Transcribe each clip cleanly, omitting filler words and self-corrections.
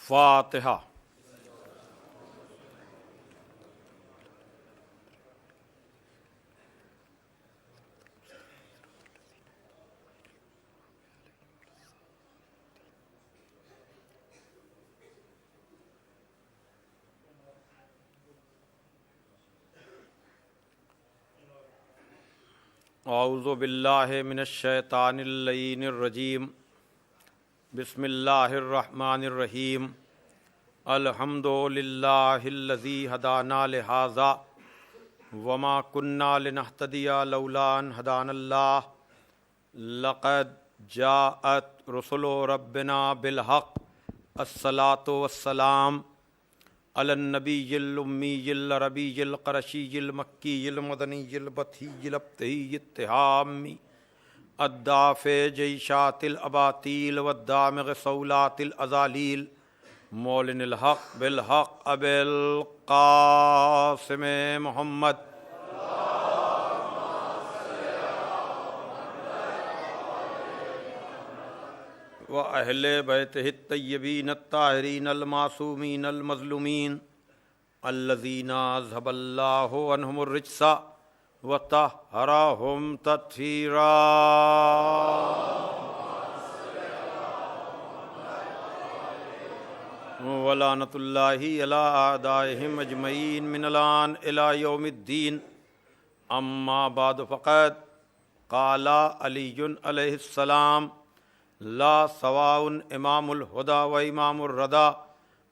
فاتحہ۔ اعوذ باللہ من الشیطان اللعین الرجیم، بسم اللہ الرحمن الرحیم۔ الحمد للہ الذی ہدانا لہذا وما کنا لنہتدی لولا ان ہدانا اللہ، لقد جاءت رسل ربنا بالحق، الصلاۃ والسلام علی النبی الامی العربی القرشی المکی المدنی البطحی الابتہی التہامی الدافع جیشات الاباطیل والدامغ صولات الازالیل، مولن الحق بالحق ابی القاسم محمد وأہل بیتہ الطیبین الطاہرین المعصومین المظلومین الذین اذھب اللہ عنہم الرجس وطہرہم تطہیرا۔ ولعنۃ اللہ علی اعدائہم اجمعین من الآن الی یوم الدین۔ اما بعد فقد قال علی علیہ السلام: لا سواء امام الہدی و امام الردی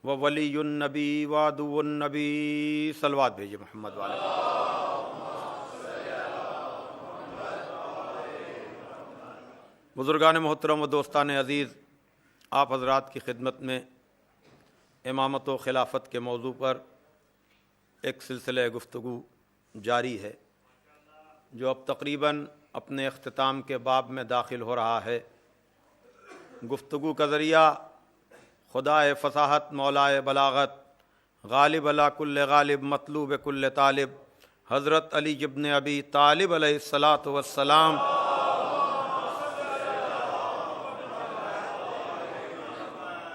و ولی النبی و عدو النبی۔ صلوات بھیجیے محمد والے۔ بزرگان محترم و دوستان عزیز، آپ حضرات کی خدمت میں امامت و خلافت کے موضوع پر ایک سلسلہ گفتگو جاری ہے، جو اب تقریباً اپنے اختتام کے باب میں داخل ہو رہا ہے۔ گفتگو کا ذریعہ خدائے فصاحت، مولائے بلاغت، غالب علی کل غالب، مطلوب کل طالب، حضرت علی ابن ابی طالب علیہ الصلاۃ والسلام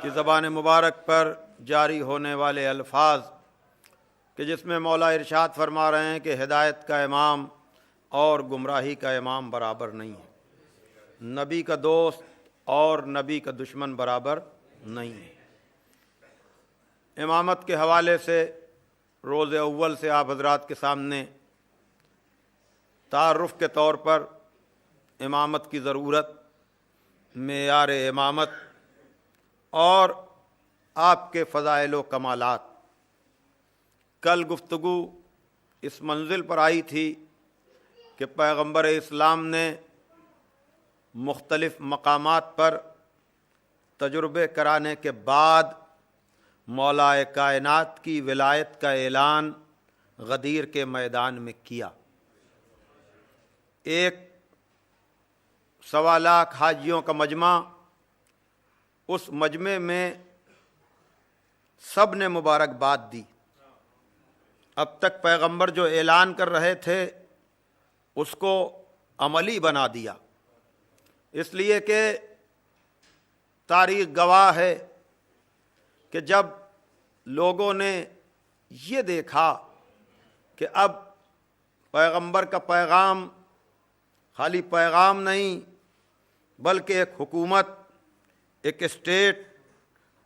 کی زبان مبارک پر جاری ہونے والے الفاظ کہ جس میں مولا ارشاد فرما رہے ہیں کہ ہدایت کا امام اور گمراہی کا امام برابر نہیں ہے، نبی کا دوست اور نبی کا دشمن برابر نہیں ہے۔ امامت کے حوالے سے روز اول سے آپ حضرات کے سامنے تعارف کے طور پر امامت کی ضرورت، معیار امامت اور آپ کے فضائل و کمالات، کل گفتگو اس منزل پر آئی تھی کہ پیغمبر اسلام نے مختلف مقامات پر تجربے کرانے کے بعد مولا کائنات کی ولایت کا اعلان غدیر کے میدان میں کیا۔ ایک 1.25 لاکھ حاجیوں کا مجمع، اس مجمع میں سب نے مبارکباد دی۔ اب تک پیغمبر جو اعلان کر رہے تھے اس کو عملی بنا دیا، اس لیے کہ تاریخ گواہ ہے کہ جب لوگوں نے یہ دیکھا کہ اب پیغمبر کا پیغام خالی پیغام نہیں بلکہ ایک حکومت، ایک اسٹیٹ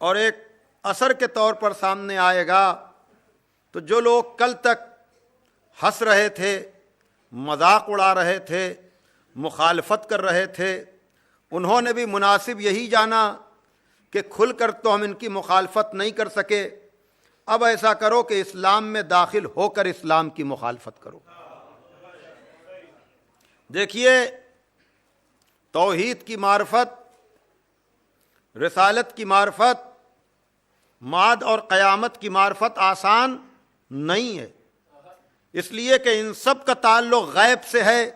اور ایک اثر کے طور پر سامنے آئے گا، تو جو لوگ کل تک ہنس رہے تھے، مذاق اڑا رہے تھے، مخالفت کر رہے تھے، انہوں نے بھی مناسب یہی جانا کہ کھل کر تو ہم ان کی مخالفت نہیں کر سکے، اب ایسا کرو کہ اسلام میں داخل ہو کر اسلام کی مخالفت کرو۔ دیکھیے، توحید کی معرفت، رسالت کی معرفت، معاد اور قیامت کی معرفت آسان نہیں ہے، اس لیے کہ ان سب کا تعلق غیب سے ہے،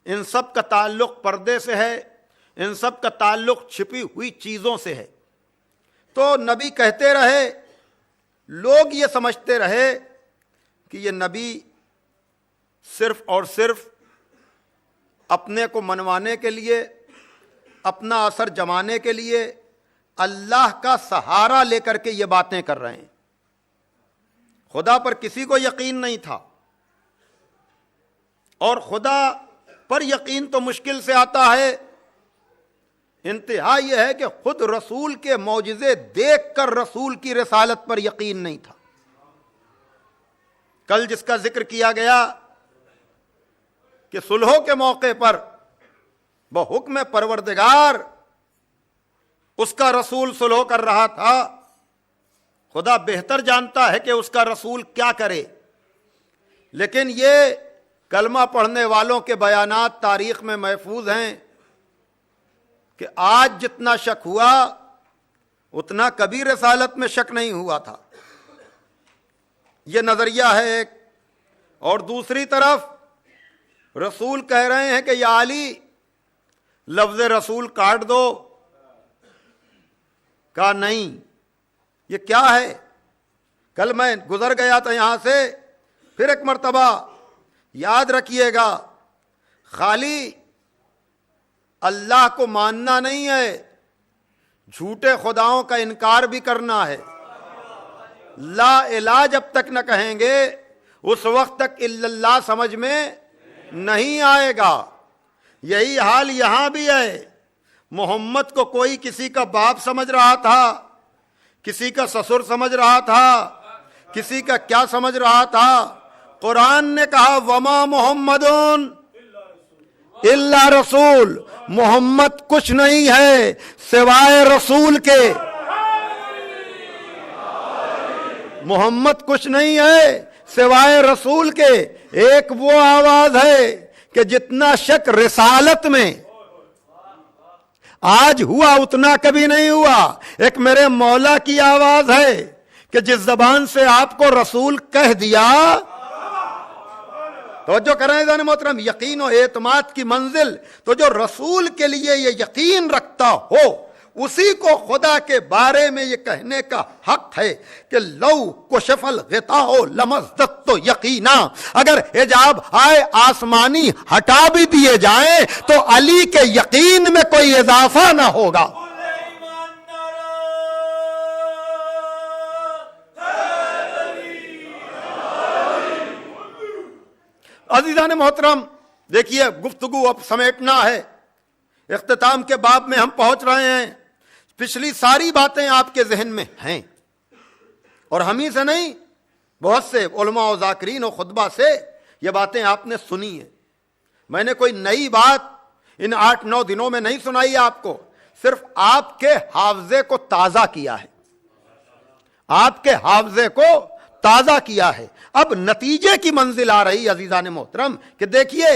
ان سب کا تعلق پردے سے ہے، ان سب کا تعلق چھپی ہوئی چیزوں سے ہے۔ تو نبی کہتے رہے، لوگ یہ سمجھتے رہے کہ یہ نبی صرف اور صرف اپنے کو منوانے کے لیے، اپنا اثر جمانے کے لیے، اللہ کا سہارا لے کر کے یہ باتیں کر رہے ہیں. خدا پر کسی کو یقین نہیں تھا, اور خدا پر یقین تو مشکل سے آتا ہے. انتہا یہ ہے کہ خود رسول کے معجزے دیکھ کر رسول کی رسالت پر یقین نہیں تھا. کل جس کا ذکر کیا گیا کہ صلح کے موقع پر بحکم پروردگار اس کا رسول صلح کر رہا تھا. خدا بہتر جانتا ہے کہ اس کا رسول کیا کرے, لیکن یہ کلمہ پڑھنے والوں کے بیانات تاریخ میں محفوظ ہیں کہ آج جتنا شک ہوا اتنا کبھی رسالت میں شک نہیں ہوا تھا. یہ نظریہ ہے ایک. اور دوسری طرف رسول کہہ رہے ہیں کہ یا علی لفظ رسول کاٹ دو. کہا نہیں, یہ کیا ہے؟ کل میں گزر گیا تھا یہاں سے, پھر ایک مرتبہ یاد رکھیے گا, خالی اللہ کو ماننا نہیں ہے, جھوٹے خداؤں کا انکار بھی کرنا ہے. لا الہ جب تک نہ کہیں گے اس وقت تک الا اللہ سمجھ میں نہیں آئے گا. یہی حال یہاں بھی ہے. محمد کو کوئی کسی کا باپ سمجھ رہا تھا, کسی کا سسر سمجھ رہا تھا, کسی کا کیا سمجھ رہا تھا. قرآن نے کہا وما محمدun الا رسول, محمد کچھ نہیں ہے سوائے رسول کے. محمد کچھ نہیں ہے سوائے رسول کے. ایک وہ آواز ہے کہ جتنا شک رسالت میں آج ہوا اتنا کبھی نہیں ہوا. ایک میرے مولا کی آواز ہے کہ جس زبان سے آپ کو رسول کہہ دیا. توجہ کریں عزیزان محترم, یقین و اعتماد کی منزل تو جو رسول کے لیے یہ یقین رکھتا ہو اسی کو خدا کے بارے میں یہ کہنے کا حق ہے کہ لو کشف الغطاء لمزددت یقینا, اگر حجاب آئے آسمانی ہٹا بھی دیے جائیں تو علی کے یقین میں کوئی اضافہ نہ ہوگا. عزیزان محترم دیکھیے, گفتگو اب سمیٹنا ہے, اختتام کے باب میں ہم پہنچ رہے ہیں. پچھلی ساری باتیں آپ کے ذہن میں ہیں, اور ہم ہی سے نہیں, بہت سے علماء و ذاکرین و خطبہ سے یہ باتیں آپ نے سنی ہیں. میں نے کوئی نئی بات ان 8-9 دنوں میں نہیں سنائی آپ کو, صرف آپ کے حافظے کو تازہ کیا ہے, آپ کے حافظے کو تازہ کیا ہے. اب نتیجے کی منزل آ رہی عزیزان محترم کہ دیکھیے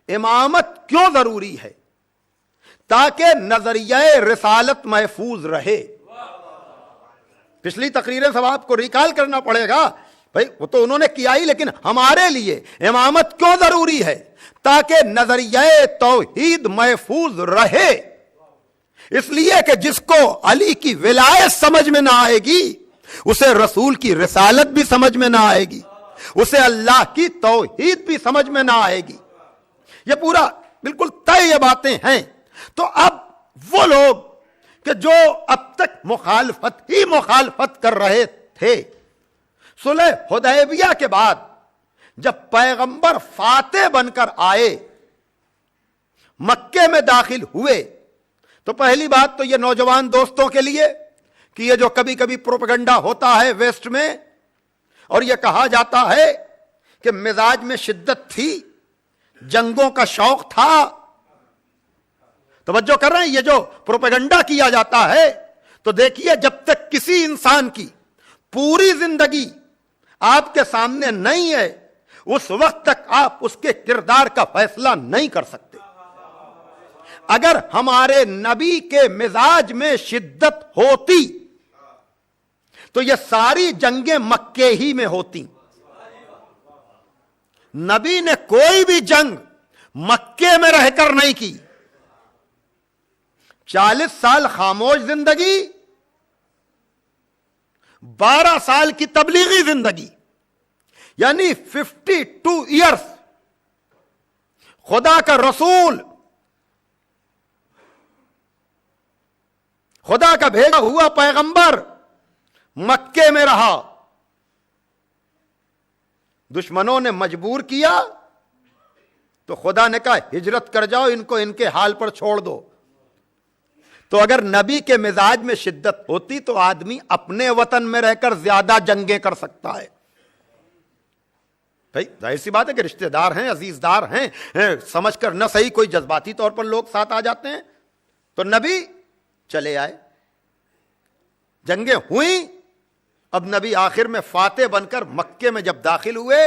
امامت کیوں ضروری ہے, تاکہ نظریہ رسالت محفوظ رہے. پچھلی تقریریں سب آپ کو ریکال کرنا پڑے گا بھائی, وہ تو انہوں نے کیا ہی, لیکن ہمارے لیے امامت کیوں ضروری ہے؟ تاکہ نظریہ توحید محفوظ رہے. اس لیے کہ جس کو علی کی ولایت سمجھ میں نہ آئے گی اسے رسول کی رسالت بھی سمجھ میں نہ آئے گی, اسے اللہ کی توحید بھی سمجھ میں نہ آئے گی. یہ پورا بالکل طے یہ باتیں ہیں. تو اب وہ لوگ کہ جو اب تک مخالفت کر رہے تھے, صلح حدیبیہ کے بعد جب پیغمبر فاتح بن کر آئے, مکے میں داخل ہوئے, تو پہلی بات تو یہ نوجوان دوستوں کے لیے کہ یہ جو کبھی کبھی پروپیگنڈا ہوتا ہے ویسٹ میں, اور یہ کہا جاتا ہے کہ مزاج میں شدت تھی, جنگوں کا شوق تھا. توجہ کر رہے ہیں, یہ جو پروپیگنڈا کیا جاتا ہے, تو دیکھیے جب تک کسی انسان کی پوری زندگی آپ کے سامنے نہیں ہے اس وقت تک آپ اس کے کردار کا فیصلہ نہیں کر سکتے. اگر ہمارے نبی کے مزاج میں شدت ہوتی تو یہ ساری جنگیں مکے ہی میں ہوتی. نبی نے کوئی بھی جنگ مکے میں رہ کر نہیں کی. 40 سال خاموش زندگی, 12 سال کی تبلیغی زندگی, یعنی 52 ایئرس خدا کا رسول خدا کا بھیجا ہوا پیغمبر مکے میں رہا، دشمنوں نے مجبور کیا تو خدا نے کہا ہجرت کر جاؤ، ان کو ان کے حال پر چھوڑ دو۔ تو اگر نبی کے مزاج میں شدت ہوتی تو آدمی اپنے وطن میں رہ کر زیادہ جنگیں کر سکتا ہے۔ بھائی ظاہر سی بات ہے کہ رشتہ دار ہیں، عزیزدار ہیں، سمجھ کر نہ صحیح کوئی جذباتی طور پر لوگ ساتھ آ جاتے ہیں، تو نبی چلے آئے، جنگیں ہوئیں۔ اب نبی آخر میں فاتح بن کر مکے میں جب داخل ہوئے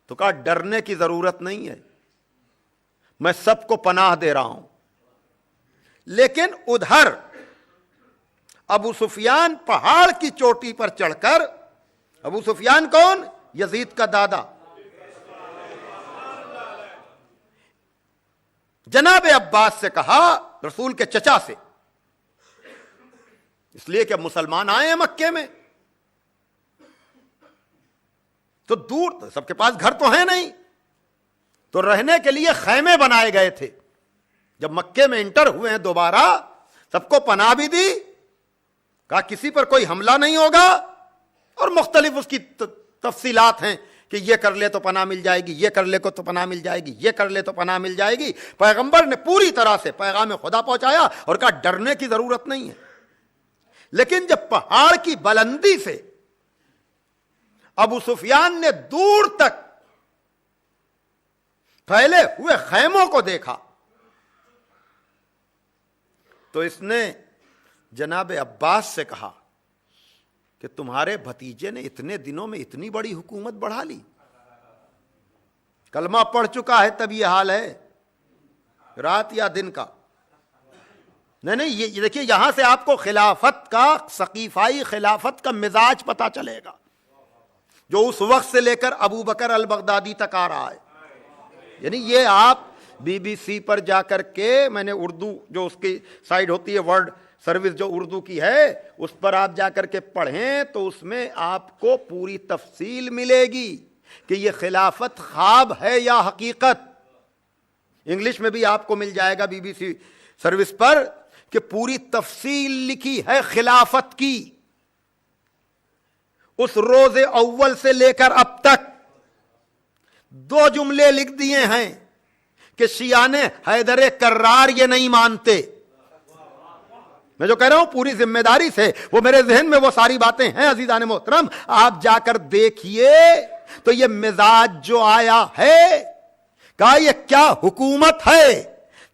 تو کہا ڈرنے کی ضرورت نہیں ہے، میں سب کو پناہ دے رہا ہوں۔ لیکن ادھر ابو سفیان پہاڑ کی چوٹی پر چڑھ کر، ابو سفیان کون؟ یزید کا دادا، جناب عباس سے کہا، رسول کے چچا سے، اس لیے کہ مسلمان آئے ہیں مکے میں تو دور، سب کے پاس گھر تو ہے نہیں، تو رہنے کے لیے خیمے بنائے گئے تھے۔ جب مکے میں انٹر ہوئے ہیں دوبارہ، سب کو پناہ بھی دی، کہا کسی پر کوئی حملہ نہیں ہوگا، اور مختلف اس کی تفصیلات ہیں کہ یہ کر لے تو پناہ مل جائے گی، یہ کر لے تو پناہ مل جائے گی، یہ کر لے تو پناہ مل جائے گی۔ پیغمبر نے پوری طرح سے پیغام خدا پہنچایا اور کہا ڈرنے کی ضرورت نہیں ہے۔ لیکن جب پہاڑ کی بلندی سے ابو سفیان نے دور تک پھیلے ہوئے خیموں کو دیکھا تو اس نے جناب عباس سے کہا کہ تمہارے بھتیجے نے اتنے دنوں میں اتنی بڑی حکومت بڑھا لی، کلمہ پڑھ چکا ہے تب یہ حال ہے، رات یا دن کا نہیں۔ یہ دیکھیے یہاں سے آپ کو خلافت کا، سقیفائی خلافت کا مزاج پتا چلے گا، جو اس وقت سے لے کر ابو بکر البغدادی تک آ رہا ہے۔ یعنی یہ آپ بی بی سی پر جا کر کے، میں نے اردو جو اس کی سائٹ ہوتی ہے ورلڈ سروس جو اردو کی ہے، اس پر آپ جا کر کے پڑھیں تو اس میں آپ کو پوری تفصیل ملے گی کہ یہ خلافت خواب ہے یا حقیقت۔ انگلش میں بھی آپ کو مل جائے گا بی بی سی سروس پر کہ پوری تفصیل لکھی ہے خلافت کی، اس روز اول سے لے کر اب تک۔ 2 جملے لکھ دیے ہیں کہ شیعان حیدر کرار یہ نہیں مانتے۔ میں جو کہہ رہا ہوں پوری ذمہ داری سے، وہ میرے ذہن میں وہ ساری باتیں ہیں عزیزان محترم، آپ جا کر دیکھیے تو یہ مزاج جو آیا ہے، کہا یہ کیا حکومت ہے؟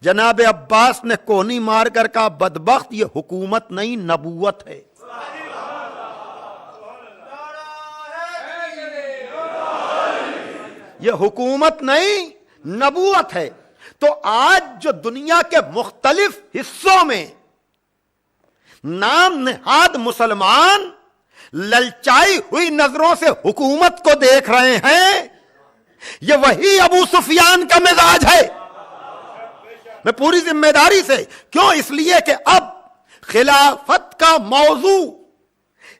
جناب عباس نے کونی مار کر کہا بدبخت یہ حکومت نہیں نبوت ہے۔ یہ حکومت نہیں نبوت ہے۔ تو آج جو دنیا کے مختلف حصوں میں نام نہاد مسلمان للچائی ہوئی نظروں سے حکومت کو دیکھ رہے ہیں، یہ وہی ابو سفیان کا مزاج ہے۔ میں پوری ذمہ داری سے، کیوں؟ اس لیے کہ اب خلافت کا موضوع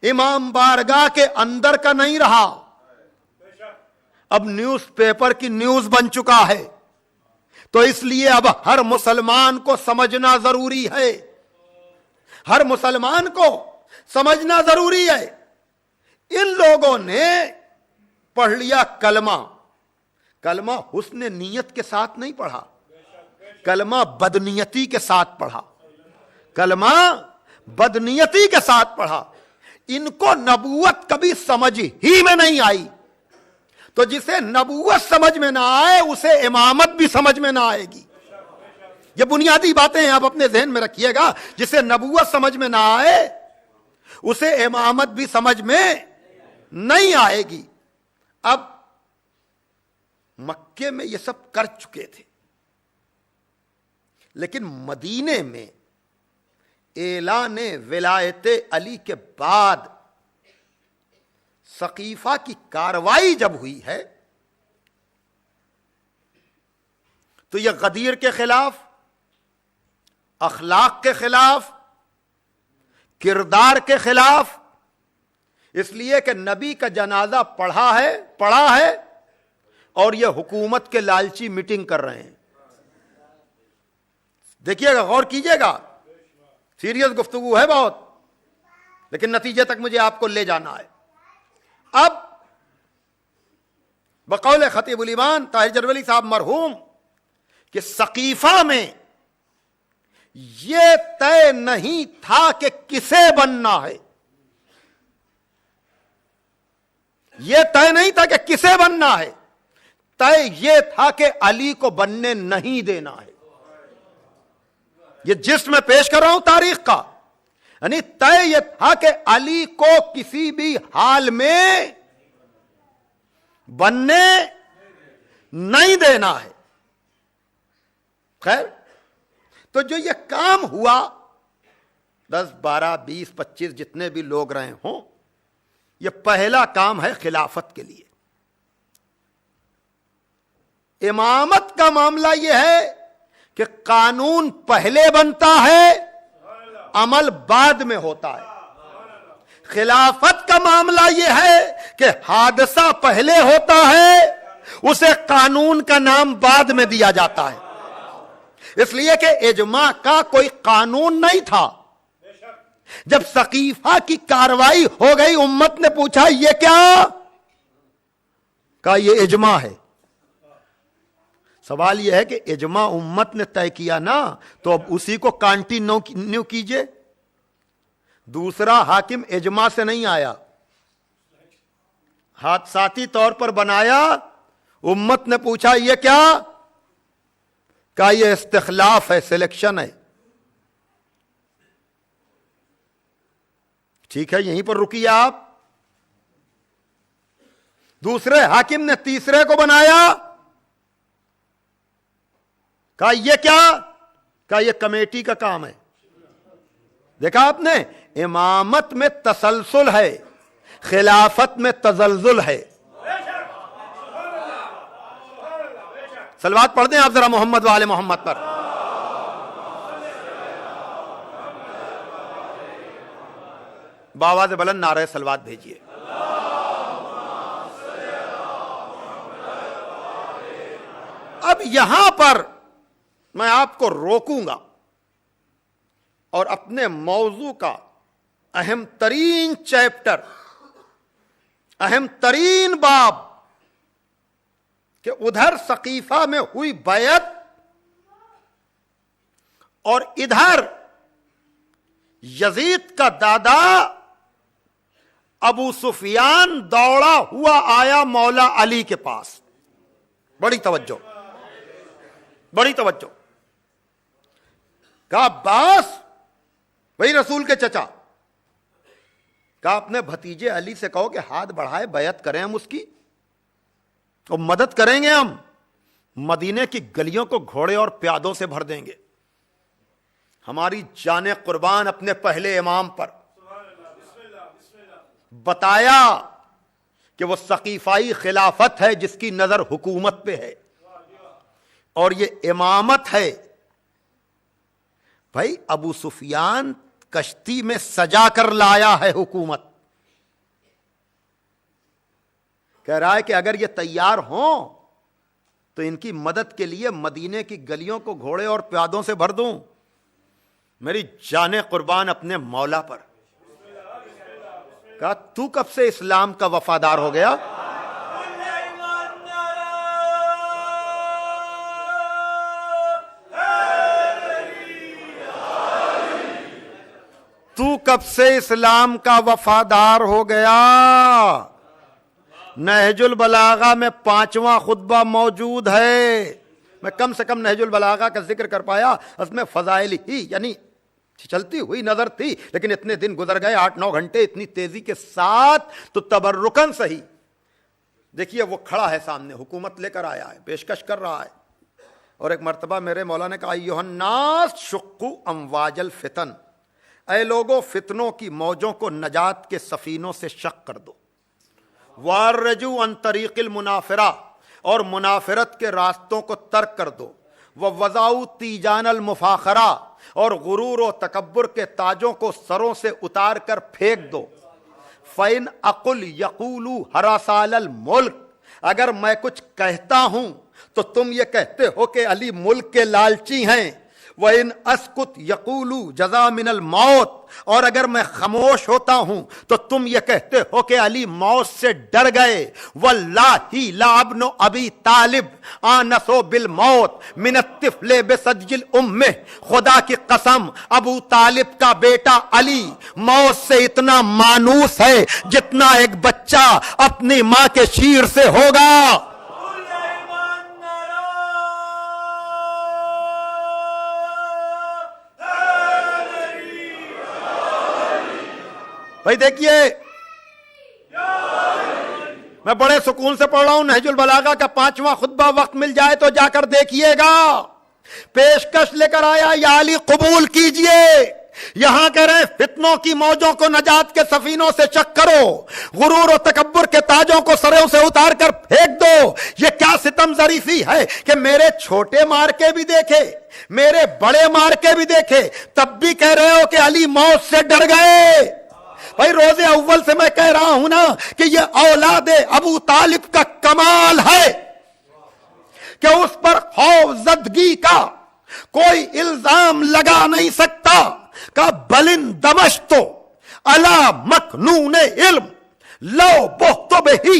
امام بارگاہ کے اندر کا نہیں رہا، اب نیوز پیپر کی نیوز بن چکا ہے۔ تو اس لیے اب ہر مسلمان کو سمجھنا ضروری ہے، ہر مسلمان کو سمجھنا ضروری ہے۔ ان لوگوں نے پڑھ لیا کلمہ، کلمہ حسن نیت کے ساتھ نہیں پڑھا، کلمہ بدنیتی کے ساتھ پڑھا، کلمہ بدنیتی کے ساتھ پڑھا۔ ان کو نبوت کبھی سمجھ ہی میں نہیں آئی، تو جسے نبوت سمجھ میں نہ آئے اسے امامت بھی سمجھ میں نہ آئے گی۔ یہ بنیادی باتیں ہیں، آپ اپنے ذہن میں رکھیے گا۔ جسے نبوت سمجھ میں نہ آئے اسے امامت بھی سمجھ میں نہیں آئے گی۔ اب مکے میں یہ سب کر چکے تھے، لیکن مدینے میں اعلان ولایت علی کے بعد سقیفہ کی کاروائی جب ہوئی ہے تو یہ غدیر کے خلاف، اخلاق کے خلاف، کردار کے خلاف، اس لیے کہ نبی کا جنازہ پڑھا ہے اور یہ حکومت کے لالچی میٹنگ کر رہے ہیں۔ دیکھیے گا، غور کیجئے گا، سیریس گفتگو ہے بہت، لیکن نتیجے تک مجھے آپ کو لے جانا ہے. اب بقول خطیب الایمان طاہر جرولی صاحب مرحوم کہ سقیفہ میں یہ طے نہیں تھا کہ کسے بننا ہے، یہ طے نہیں تھا کہ کسے بننا ہے، طے یہ تھا کہ علی کو بننے نہیں دینا ہے. یہ جس میں پیش کر رہا ہوں تاریخ کا، یعنی طے یہ تھا کہ علی کو کسی بھی حال میں بننے نہیں دینا ہے. خیر، تو جو یہ کام ہوا 10 12 20 25 جتنے بھی لوگ رہے ہوں، یہ پہلا کام ہے خلافت کے لیے. امامت کا معاملہ یہ ہے کہ قانون پہلے بنتا ہے، عمل بعد میں ہوتا ہے. خلافت کا معاملہ یہ ہے کہ حادثہ پہلے ہوتا ہے، اسے قانون کا نام بعد میں دیا جاتا ہے. اس لیے کہ اجماع کا کوئی قانون نہیں تھا. جب سقیفہ کی کاروائی ہو گئی، امت نے پوچھا یہ کیا؟ کہا یہ اجماع ہے. سوال یہ ہے کہ اجماع امت نے طے کیا نا، تو اب اسی کو کانٹینیو کیجئے. دوسرا حاکم اجماع سے نہیں آیا، حادثاتی طور پر بنایا. امت نے پوچھا یہ کیا؟ کہا یہ استخلاف ہے، سلیکشن ہے. ٹھیک ہے، یہیں پر رکیے آپ. دوسرے حاکم نے تیسرے کو بنایا. کہا یہ کیا؟ کہا یہ کمیٹی کا کام ہے. دیکھا آپ نے، امامت میں تسلسل ہے، خلافت میں تزلزل ہے. صلوات پڑھ دیں آپ ذرا محمد وآل محمد پر. بآواز بلند نعرہ صلوات بھیجیے. اب یہاں پر میں آپ کو روکوں گا اور اپنے موضوع کا اہم ترین چیپٹر، اہم ترین باب کہ ادھر سقیفہ میں ہوئی بیعت اور ادھر یزید کا دادا ابو سفیان دوڑا ہوا آیا مولا علی کے پاس. بڑی توجہ، بڑی توجہ. کہا عباس، وہی رسول کے چچا، کہا اپنے بھتیجے علی سے کہو کہ ہاتھ بڑھائے، بیعت کریں ہم اس کی، تو مدد کریں گے. ہم مدینے کی گلیوں کو گھوڑے اور پیادوں سے بھر دیں گے. ہماری جان قربان اپنے پہلے امام پر. بتایا کہ وہ سقیفائی خلافت ہے جس کی نظر حکومت پہ ہے، اور یہ امامت ہے. بھائی ابو سفیان کشتی میں سجا کر لایا ہے حکومت. کہہ رہا ہے کہ اگر یہ تیار ہوں تو ان کی مدد کے لیے مدینے کی گلیوں کو گھوڑے اور پیادوں سے بھر دوں. میری جان قربان اپنے مولا پر. کہا تو کب سے اسلام کا وفادار ہو گیا؟ تو کب سے اسلام کا وفادار ہو گیا؟ نہج البلاغہ میں 5واں خطبہ موجود ہے. میں کم سے کم نہج البلاغہ کا ذکر کر پایا، اس میں فضائل ہی یعنی چلتی ہوئی نظر تھی، لیکن اتنے دن گزر گئے، 8-9 گھنٹے اتنی تیزی کے ساتھ، تو تبرکن صحیح. دیکھیے وہ کھڑا ہے سامنے، حکومت لے کر آیا ہے، پیشکش کر رہا ہے. اور ایک مرتبہ میرے مولا نے کہا ایھا الناس شقوا امواج الفتن، اے لوگوں فتنوں کی موجوں کو نجات کے سفینوں سے شق کر دو. وارجو عن طریق المنافرہ، اور منافرت کے راستوں کو ترک کر دو. ووضعوا تیجان المفاخرہ، اور غرور و تکبر کے تاجوں کو سروں سے اتار کر پھینک دو. فَإِنْ أَقُلْ يَقُولُوا حَرَسَالَ الْمُلْک، اگر میں کچھ کہتا ہوں تو تم یہ کہتے ہو کہ علی ملک کے لالچی ہیں. وَإِنْ أَسْكُتْ يَقُولُوا جَزَا مِنَ الْمَوْتِ، اور اگر میں خاموش ہوتا ہوں تو تم یہ کہتے ہو کہ علی موت سے ڈر گئے. وَاللَّهِ لَابْنُ أَبِي طالب آنَسُ بِالْمَوْتِ مِنَ الطِّفْلِ بِسَجْجِ الْأُمِّ، خدا کی قسم ابو طالب کا بیٹا علی موت سے اتنا مانوس ہے جتنا ایک بچہ اپنی ماں کے شیر سے ہوگا. بھائی دیکھیے، میں بڑے سکون سے پڑھ رہا ہوں نہج البلاغہ کا 5واں خطبہ، وقت مل جائے تو جا کر دیکھیے گا. پیشکش لے کر آیا یا علی قبول کیجئے. یہاں کہہ رہے ہیں فتنوں کی موجوں کو نجات کے سفینوں سے چک کرو، غرور و تکبر کے تاجوں کو سروں سے اتار کر پھینک دو. یہ کیا ستم ظریفی ہے کہ میرے چھوٹے مار کے بھی دیکھے، میرے بڑے مار کے بھی دیکھے، تب بھی کہہ رہے ہو کہ علی موت سے ڈر گئے. بھائی روزے اول سے میں کہہ رہا ہوں نا کہ یہ اولاد ابو طالب کا کمال ہے کہ اس پر خوف زدگی کا کوئی الزام لگا نہیں سکتا. کہ بلن دمشتو علا مکنون علم لو بہتو بہی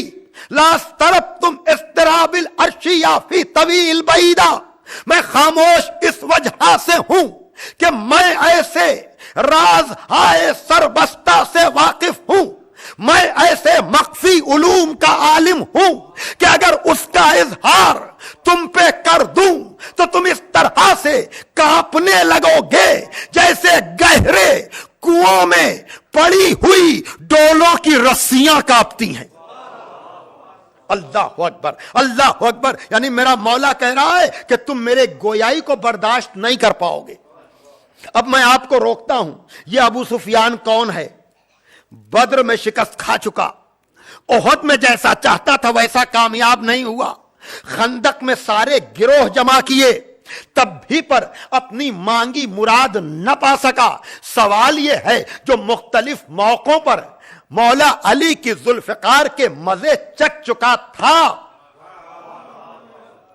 لاستربتم استراب الارشیہ فی طویل بعیدہ. میں خاموش اس وجہ سے ہوں کہ میں ایسے راز ہائے سربستہ سے واقف ہوں، میں ایسے مخفی علوم کا عالم ہوں کہ اگر اس کا اظہار تم پہ کر دوں تو تم اس طرح سے کانپنے لگو گے جیسے گہرے کنووں میں پڑی ہوئی ڈولوں کی رسیاں کانپتی ہیں. اللہ اکبر، اللہ اکبر. یعنی میرا مولا کہہ رہا ہے کہ تم میرے گویائی کو برداشت نہیں کر پاؤ گے. اب میں آپ کو روکتا ہوں. یہ ابو سفیان کون ہے؟ بدر میں شکست کھا چکا، احد میں جیسا چاہتا تھا ویسا کامیاب نہیں ہوا، خندق میں سارے گروہ جمع کیے تب بھی پر اپنی مانگی مراد نہ پا سکا. سوال یہ ہے جو مختلف موقعوں پر مولا علی کی ذوالفقار کے مزے چکھ چکا تھا.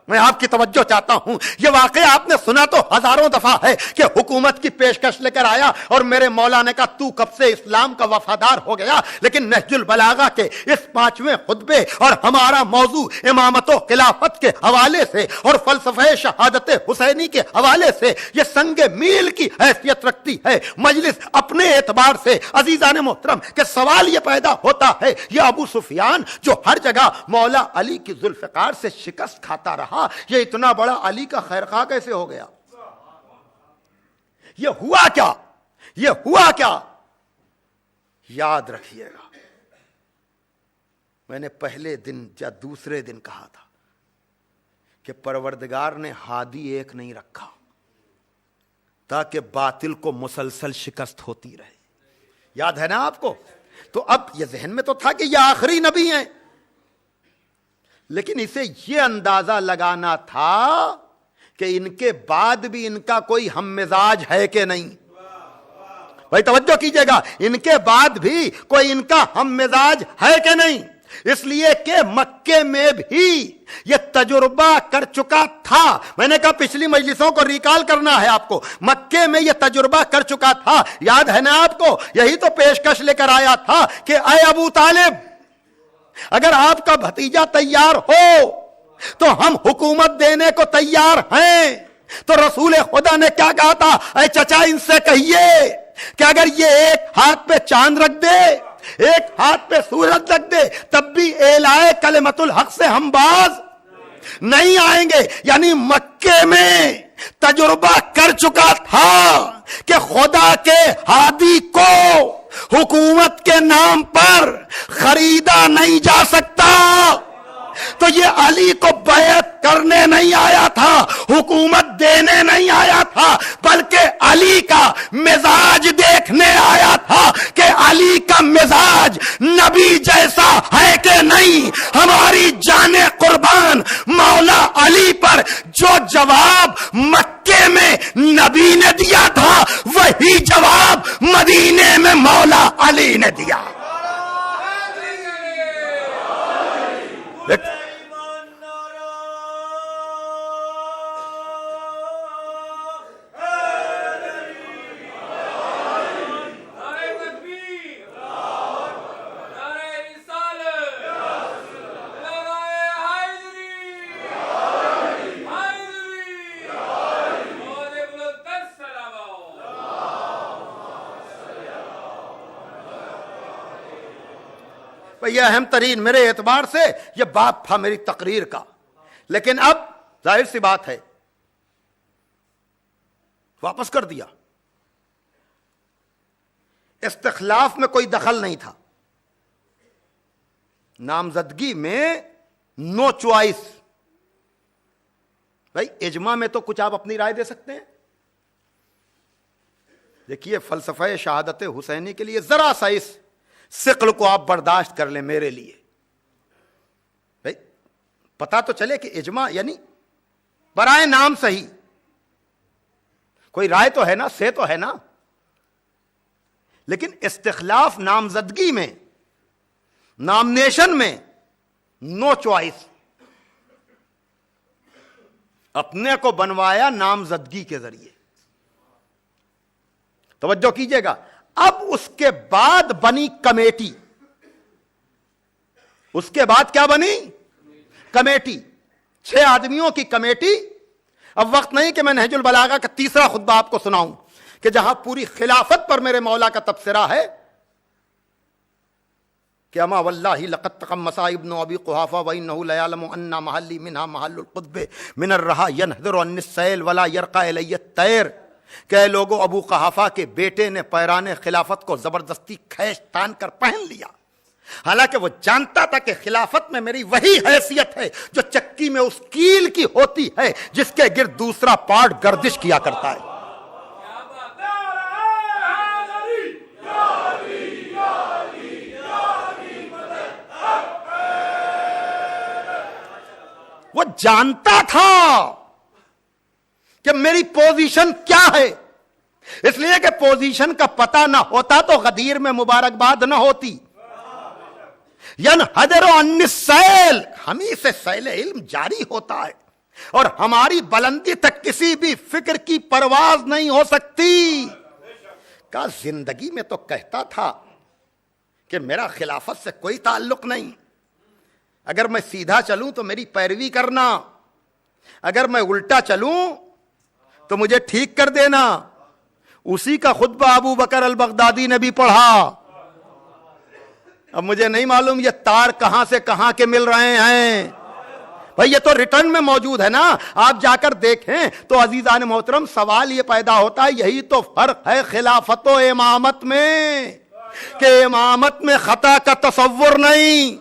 میں آپ کی توجہ چاہتا ہوں. یہ واقعہ آپ نے سنا تو ہزاروں دفعہ ہے کہ حکومت کی پیشکش لے کر آیا اور میرے مولا نے کہا تو کب سے اسلام کا وفادار ہو گیا. لیکن نہج البلاغہ کے اس 5ویں خطبے اور ہمارا موضوع امامت و خلافت کے حوالے سے اور فلسفہ شہادت حسینی کے حوالے سے یہ سنگ میل کی حیثیت رکھتی ہے مجلس اپنے اعتبار سے. عزیزان محترم کہ سوال یہ پیدا ہوتا ہے یہ ابو سفیان جو ہر جگہ مولا علی کی ذوالفقار سے شکست کھاتا رہا یہ اتنا بڑا علی کا خیرخواہ کیسے ہو گیا؟ یہ ہوا کیا؟ یہ ہوا کیا؟ یاد رکھیے گا میں نے پہلے دن یا دوسرے دن کہا تھا کہ پروردگار نے ہادی ایک نہیں رکھا تاکہ باطل کو مسلسل شکست ہوتی رہے. یاد ہے نا آپ کو؟ تو اب یہ ذہن میں تو تھا کہ یہ آخری نبی ہیں، لیکن اسے یہ اندازہ لگانا تھا کہ ان کے بعد بھی ان کا کوئی ہم مزاج ہے کہ نہیں. بھائی توجہ کیجئے گا، ان کے بعد بھی کوئی ان کا ہم مزاج ہے کہ نہیں. اس لیے کہ مکے میں بھی یہ تجربہ کر چکا تھا. میں نے کہا پچھلی مجلسوں کو ریکال کرنا ہے آپ کو. مکے میں یہ تجربہ کر چکا تھا، یاد ہے نا آپ کو؟ یہی تو پیشکش لے کر آیا تھا کہ اے ابو طالب اگر آپ کا بھتیجا تیار ہو تو ہم حکومت دینے کو تیار ہیں. تو رسول خدا نے کیا کہا تھا؟ اے چچا ان سے کہیے کہ اگر یہ ایک ہاتھ پہ چاند رکھ دے ایک ہاتھ پہ سورج رکھ دے تب بھی اعلائے کلمت الحق سے ہم باز نہیں آئیں گے. یعنی مکے میں تجربہ کر چکا تھا کہ خدا کے ہادی کو حکومت کے نام پر خریدا نہیں جا سکتا. تو یہ علی کو بیعت کرنے نہیں آیا تھا، حکومت دینے نہیں آیا تھا، بلکہ علی کا مزاج دیکھنے آیا تھا کہ علی کا مزاج نبی جیسا ہے کہ نہیں. ہماری جان قربان مولا علی پر جو جواب مکے میں نبی نے دیا تھا وہی جواب مدینے میں مولا علی نے دیا. بھئی یہ اہم ترین میرے اعتبار سے یہ بات تھا میری تقریر کا، لیکن اب ظاہر سی بات ہے واپس کر دیا. استخلاف میں کوئی دخل نہیں تھا، نامزدگی میں نو چوائس. بھائی اجماع میں تو کچھ آپ اپنی رائے دے سکتے ہیں. دیکھیے فلسفہ شہادت حسینی کے لیے ذرا سا اس ثقل کو آپ برداشت کر لیں میرے لیے. بھائی پتا تو چلے کہ اجماع یعنی برائے نام صحیح، کوئی رائے تو ہے نا، سے تو ہے نا. لیکن استخلاف نامزدگی میں، نامنیشن میں نو چوائس. اپنے کو بنوایا نامزدگی کے ذریعے. توجہ کیجئے گا. اب اس کے بعد بنی کمیٹی. اس کے بعد کیا بنی؟ کمیٹی. 6 آدمیوں کی کمیٹی. اب وقت نہیں کہ میں نہج البلاغہ کا تیسرا خطبہ آپ کو سناؤں کہ جہاں پوری خلافت پر میرے مولا کا تبصرہ ہے کہ اما واللہ لقد تقمص ابن ابی قحافہ وانہ لیعلم ان محلی منہا محل القطب من الرہا ینحدر عن السیل ولا یرقى الی الطیر. کہ لوگوں ابو قحافہ کے بیٹے نے پیران خلافت کو زبردستی کھینچ تان کر پہن لیا، حالانکہ وہ جانتا تھا کہ خلافت میں میری وہی حیثیت ہے جو چکی میں اس کیل کی ہوتی ہے جس کے گرد دوسرا پارٹ گردش کیا کرتا ہے. وہ جانتا تھا کہ میری پوزیشن کیا ہے، اس لیے کہ پوزیشن کا پتہ نہ ہوتا تو غدیر میں مبارکباد نہ ہوتی. ینحدر عن السیل، ہمیں سے سیل علم جاری ہوتا ہے اور ہماری بلندی تک کسی بھی فکر کی پرواز نہیں ہو سکتی. کا زندگی میں تو کہتا تھا کہ میرا خلافت سے کوئی تعلق نہیں، اگر میں سیدھا چلوں تو میری پیروی کرنا، اگر میں الٹا چلوں تو مجھے ٹھیک کر دینا. اسی کا خطبہ ابو بکر البغدادی نے بھی پڑھا. اب مجھے نہیں معلوم یہ تار کہاں سے کہاں کے مل رہے ہیں. بھائی یہ تو ریٹرن میں موجود ہے نا، آپ جا کر دیکھیں تو عزیزان محترم سوال یہ پیدا ہوتا ہے، یہی تو فرق ہے خلافت و امامت میں کہ امامت میں خطا کا تصور نہیں،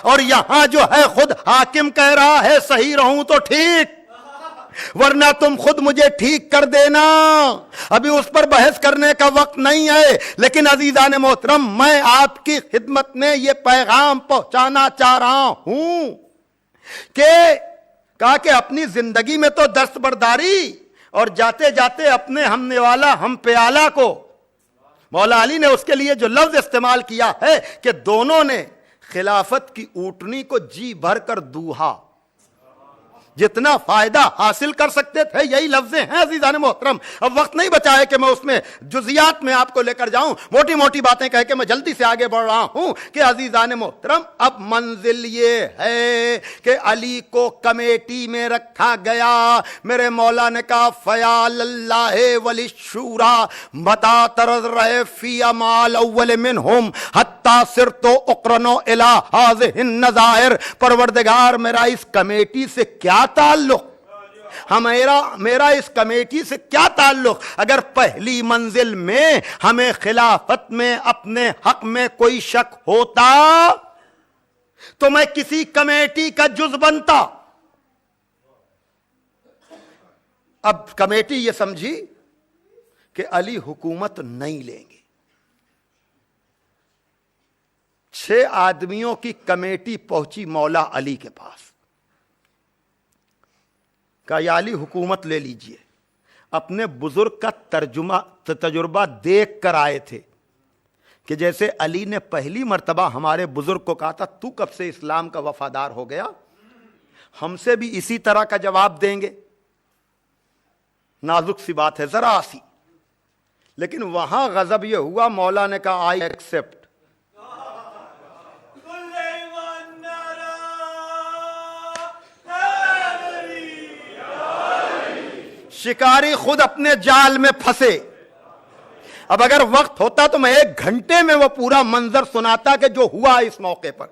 اور یہاں جو ہے خود حاکم کہہ رہا ہے صحیح رہوں تو ٹھیک، ورنہ تم خود مجھے ٹھیک کر دینا. ابھی اس پر بحث کرنے کا وقت نہیں ہے، لیکن عزیزان محترم میں آپ کی خدمت میں یہ پیغام پہنچانا چاہ رہا ہوں کہ کہا کہ اپنی زندگی میں تو دستبرداری اور جاتے جاتے اپنے ہم نوالا ہم پیالہ کو، مولا علی نے اس کے لیے جو لفظ استعمال کیا ہے کہ دونوں نے خلافت کی اونٹنی کو جی بھر کر دوہا، جتنا فائدہ حاصل کر سکتے تھے یہی لفظیں ہیں عزیزان محترم. اب وقت نہیں بچا ہے کہ میں اس میں جزیات میں آپ کو لے کر جاؤں، موٹی موٹی باتیں کہہ کے میں جلدی سے آگے بڑھ رہا ہوں کہ عزیزان محترم اب منزل یہ ہے کہ علی کو کمیٹی میں رکھا گیا. میرے مولا نے کہا فیال اللہ ولی شورا متا ترز رہے فی امال اول منہم حتی سرتو اقرنو الہ ہذہ النظائر. پروردگار میرا اس کمیٹی سے کیا تعلق، میرا اس کمیٹی سے کیا تعلق؟ اگر پہلی منزل میں ہمیں خلافت میں اپنے حق میں کوئی شک ہوتا تو میں کسی کمیٹی کا جز بنتا. اب کمیٹی یہ سمجھی کہ علی حکومت نہیں لیں گے. 6 آدمیوں کی کمیٹی پہنچی مولا علی کے پاس، کہا یا علی حکومت لے لیجئے. اپنے بزرگ کا تجربہ دیکھ کر آئے تھے کہ جیسے علی نے پہلی مرتبہ ہمارے بزرگ کو کہا تھا تو کب سے اسلام کا وفادار ہو گیا، ہم سے بھی اسی طرح کا جواب دیں گے. نازک سی بات ہے ذرا سی، لیکن وہاں غضب یہ ہوا، مولا نے کہا آئی ایکسپٹ. شکاری خود اپنے جال میں پھنسے، اب اگر وقت ہوتا تو میں 1 گھنٹے میں وہ پورا منظر سناتا کہ جو ہوا اس موقع پر.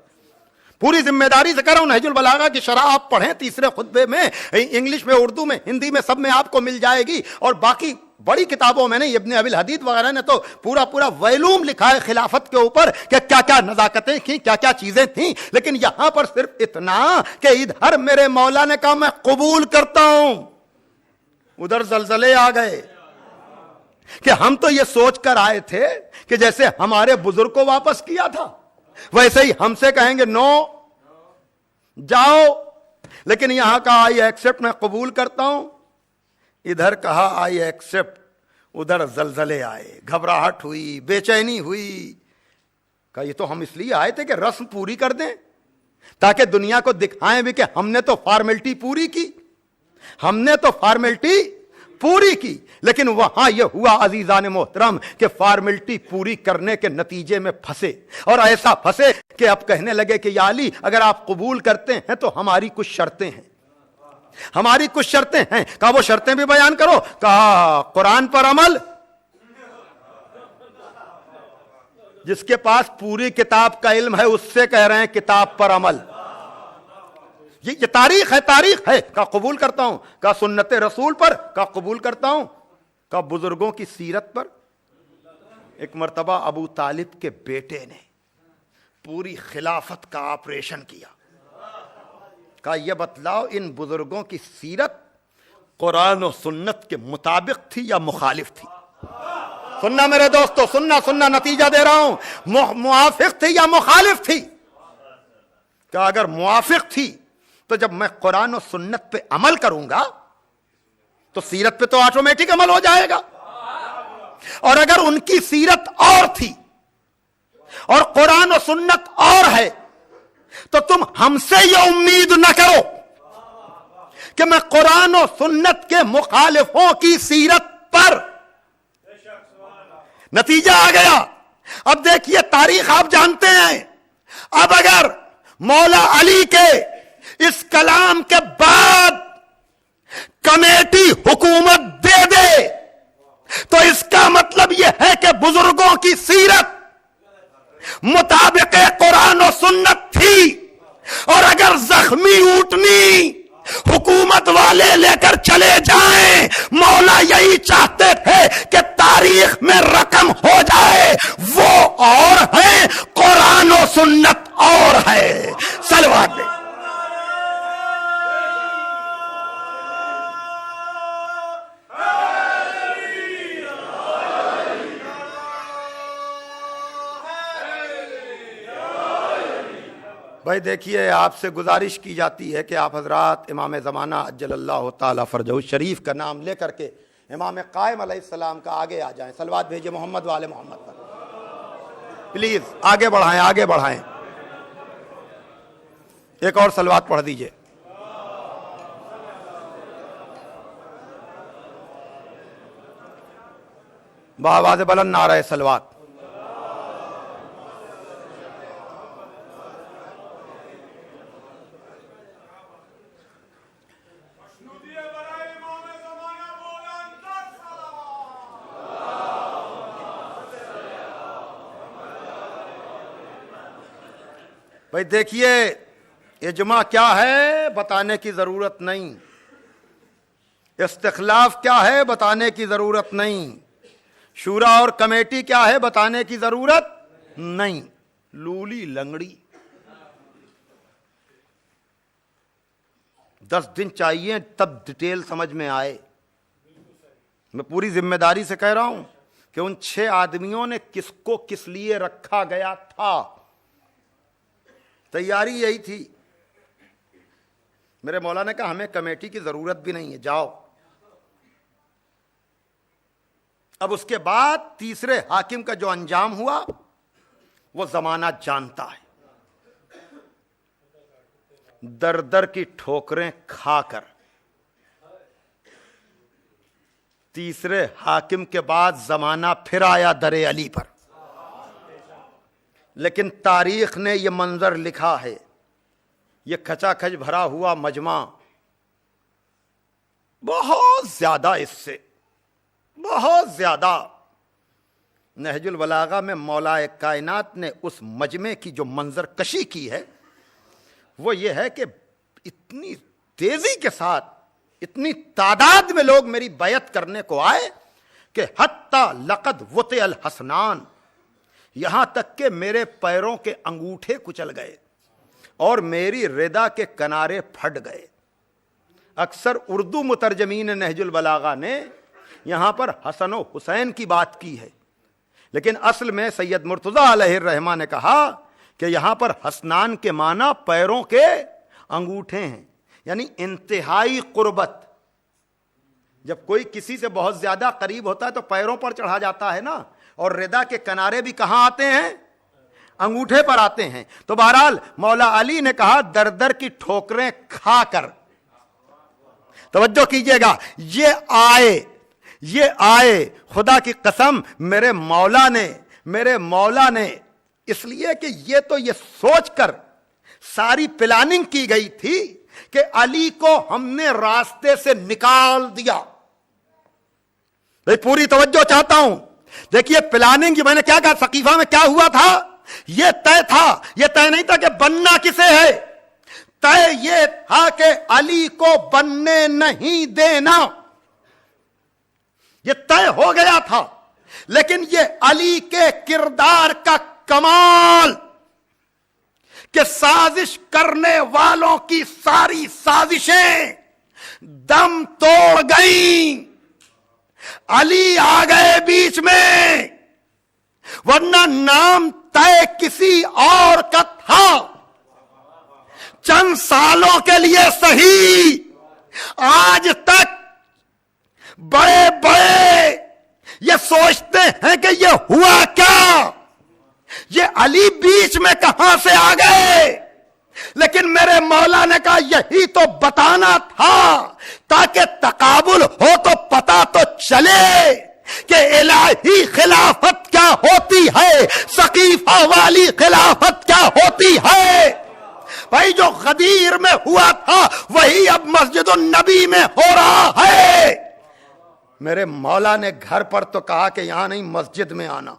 پوری ذمہ داری سے کر رہا ہوں. نہج البلاغہ کی شرح آپ پڑھیں تیسرے خطبے میں, انگلش میں, اردو میں, ہندی میں, سب میں آپ کو مل جائے گی. اور باقی بڑی کتابوں میں نے, ابن ابی الحدید وغیرہ نے تو پورا ویلوم لکھا ہے خلافت کے اوپر کہ کیا کیا نزاکتیں تھیں, کیا کیا چیزیں تھیں. لیکن یہاں پر صرف اتنا کہ ادھر میرے مولا نے کہا میں قبول کرتا ہوں, ادھر زلزلے آ گئے کہ ہم تو یہ سوچ کر آئے تھے کہ جیسے ہمارے بزرگ کو واپس کیا تھا ویسے ہی ہم سے کہیں گے نو جاؤ. لیکن یہاں کہا آئی ایکسپٹ, میں قبول کرتا ہوں. ادھر کہا آئی ایکسپٹ, ادھر زلزلے آئے, گھبراہٹ ہوئی, بے چینی ہوئی. کہا یہ تو ہم اس لیے آئے تھے کہ رسم پوری کر دیں تاکہ دنیا کو دکھائیں بھی کہ ہم نے تو فارمیلٹی پوری کی, ہم نے تو فارمیلٹی پوری کی. لیکن وہاں یہ ہوا عزیزان محترم کہ فارمیلٹی پوری کرنے کے نتیجے میں پھنسے, اور ایسا پھنسے کہ اب کہنے لگے کہ یا علی اگر آپ قبول کرتے ہیں تو ہماری کچھ شرطیں ہیں, ہماری کچھ شرطیں ہیں. کہا وہ شرطیں بھی بیان کرو. کہا قرآن پر عمل, جس کے پاس پوری کتاب کا علم ہے اس سے کہہ رہے ہیں کتاب پر عمل. یہ تاریخ ہے, تاریخ ہے. کہا قبول کرتا ہوں. کہا سنت رسول پر. کہا قبول کرتا ہوں. کہا بزرگوں کی سیرت پر. ایک مرتبہ ابو طالب کے بیٹے نے پوری خلافت کا آپریشن کیا. کہا یہ بتلاؤ ان بزرگوں کی سیرت قرآن و سنت کے مطابق تھی یا مخالف تھی؟ سننا میرے دوستو, سننا, نتیجہ دے رہا ہوں. موافق تھی یا مخالف تھی؟ کہا اگر موافق تھی تو جب میں قرآن و سنت پہ عمل کروں گا تو سیرت پہ تو آٹومیٹک عمل ہو جائے گا. اور اگر ان کی سیرت اور تھی اور قرآن و سنت اور ہے تو تم ہم سے یہ امید نہ کرو کہ میں قرآن و سنت کے مخالفوں کی سیرت پر. نتیجہ آ گیا. اب دیکھیے تاریخ آپ جانتے ہیں. اب اگر مولا علی کے اس کلام کے بعد کمیٹی حکومت دے دے تو اس کا مطلب یہ ہے کہ بزرگوں کی سیرت مطابق قرآن و سنت تھی. اور اگر زخمی اونٹنی حکومت والے لے کر چلے جائیں, مولا یہی چاہتے تھے کہ تاریخ میں رقم ہو جائے. وہ اور ہے, قرآن و سنت اور ہے. صلوات دے. بھائی دیکھیے, آپ سے گزارش کی جاتی ہے کہ آپ حضرات امام زمانہ عجل اللہ تعالی فرجہ الشریف کا نام لے کر کے امام قائم علیہ السلام کا آگے آ جائیں. صلوات بھیجئے محمد والے محمد پر. پلیز آگے بڑھائیں, آگے بڑھائیں. ایک اور صلوات پڑھ دیجئے. بآواز بلند نعرہ صلوات. بھائی دیکھیے, اجماع کیا ہے بتانے کی ضرورت نہیں, استخلاف کیا ہے بتانے کی ضرورت نہیں, شورا اور کمیٹی کیا ہے بتانے کی ضرورت نہیں. لولی لنگڑی 10 دن چاہیے تب ڈیٹیل سمجھ میں آئے. میں پوری ذمہ داری سے کہہ رہا ہوں کہ ان 6 آدمیوں نے کس کو کس لیے رکھا گیا تھا. تیاری یہی تھی. میرے مولا نے کہا ہمیں کمیٹی کی ضرورت بھی نہیں ہے, جاؤ. اب اس کے بعد تیسرے حاکم کا جو انجام ہوا وہ زمانہ جانتا ہے. در در کی ٹھوکریں کھا کر تیسرے حاکم کے بعد زمانہ پھر آیا در علی پر. لیکن تاریخ نے یہ منظر لکھا ہے, یہ کھچا کھچ بھرا ہوا مجمع بہت زیادہ, اس سے بہت زیادہ نہج البلاغہ میں مولا کائنات نے اس مجمع کی جو منظر کشی کی ہے وہ یہ ہے کہ اتنی تیزی کے ساتھ اتنی تعداد میں لوگ میری بیعت کرنے کو آئے کہ حتی لقد وطئ الحسنان، یہاں تک کہ میرے پیروں کے انگوٹھے کچل گئے اور میری ردا کے کنارے پھٹ گئے۔ اکثر اردو مترجمین نہج البلاغہ نے یہاں پر حسن و حسین کی بات کی ہے، لیکن اصل میں سید مرتضیٰ علیہ الرحمہ نے کہا کہ یہاں پر حسنان کے معنی پیروں کے انگوٹھے ہیں، یعنی انتہائی قربت۔ جب کوئی کسی سے بہت زیادہ قریب ہوتا ہے تو پیروں پر چڑھا جاتا ہے نا، اور ردا کے کنارے بھی کہاں آتے ہیں؟ انگوٹھے پر آتے ہیں۔ تو بہرحال مولا علی نے کہا در در کی ٹھوکریں کھا کر، توجہ کیجئے گا، یہ آئے خدا کی قسم میرے مولا نے اس لیے کہ یہ سوچ کر ساری پلاننگ کی گئی تھی کہ علی کو ہم نے راستے سے نکال دیا۔ پوری توجہ چاہتا ہوں، دیکھیے پلاننگ میں نے کیا کہا، سقیفہ میں کیا ہوا تھا، یہ طے تھا، یہ طے نہیں تھا کہ بننا کسے ہے، طے یہ تھا کہ علی کو بننے نہیں دینا، یہ طے ہو گیا تھا۔ لیکن یہ علی کے کردار کا کمال کہ سازش کرنے والوں کی ساری سازشیں دم توڑ گئیں، علی آ گئے بیچ میں، ورنہ نام طے کسی اور کا تھا۔ چند سالوں کے لیے صحیح، آج تک بڑے بڑے یہ سوچتے ہیں کہ یہ ہوا کیا، یہ علی بیچ میں کہاں سے آ گئے، لیکن میرے مولا نے کہا یہی تو بتانا تھا تاکہ تقابل ہو تو پتا تو چلے کہ الہی خلافت کیا ہوتی ہے، سقیفہ والی خلافت کیا ہوتی ہے۔ بھائی جو غدیر میں ہوا تھا وہی اب مسجد النبی میں ہو رہا ہے۔ میرے مولا نے گھر پر تو کہا کہ یہاں نہیں، مسجد میں آنا۔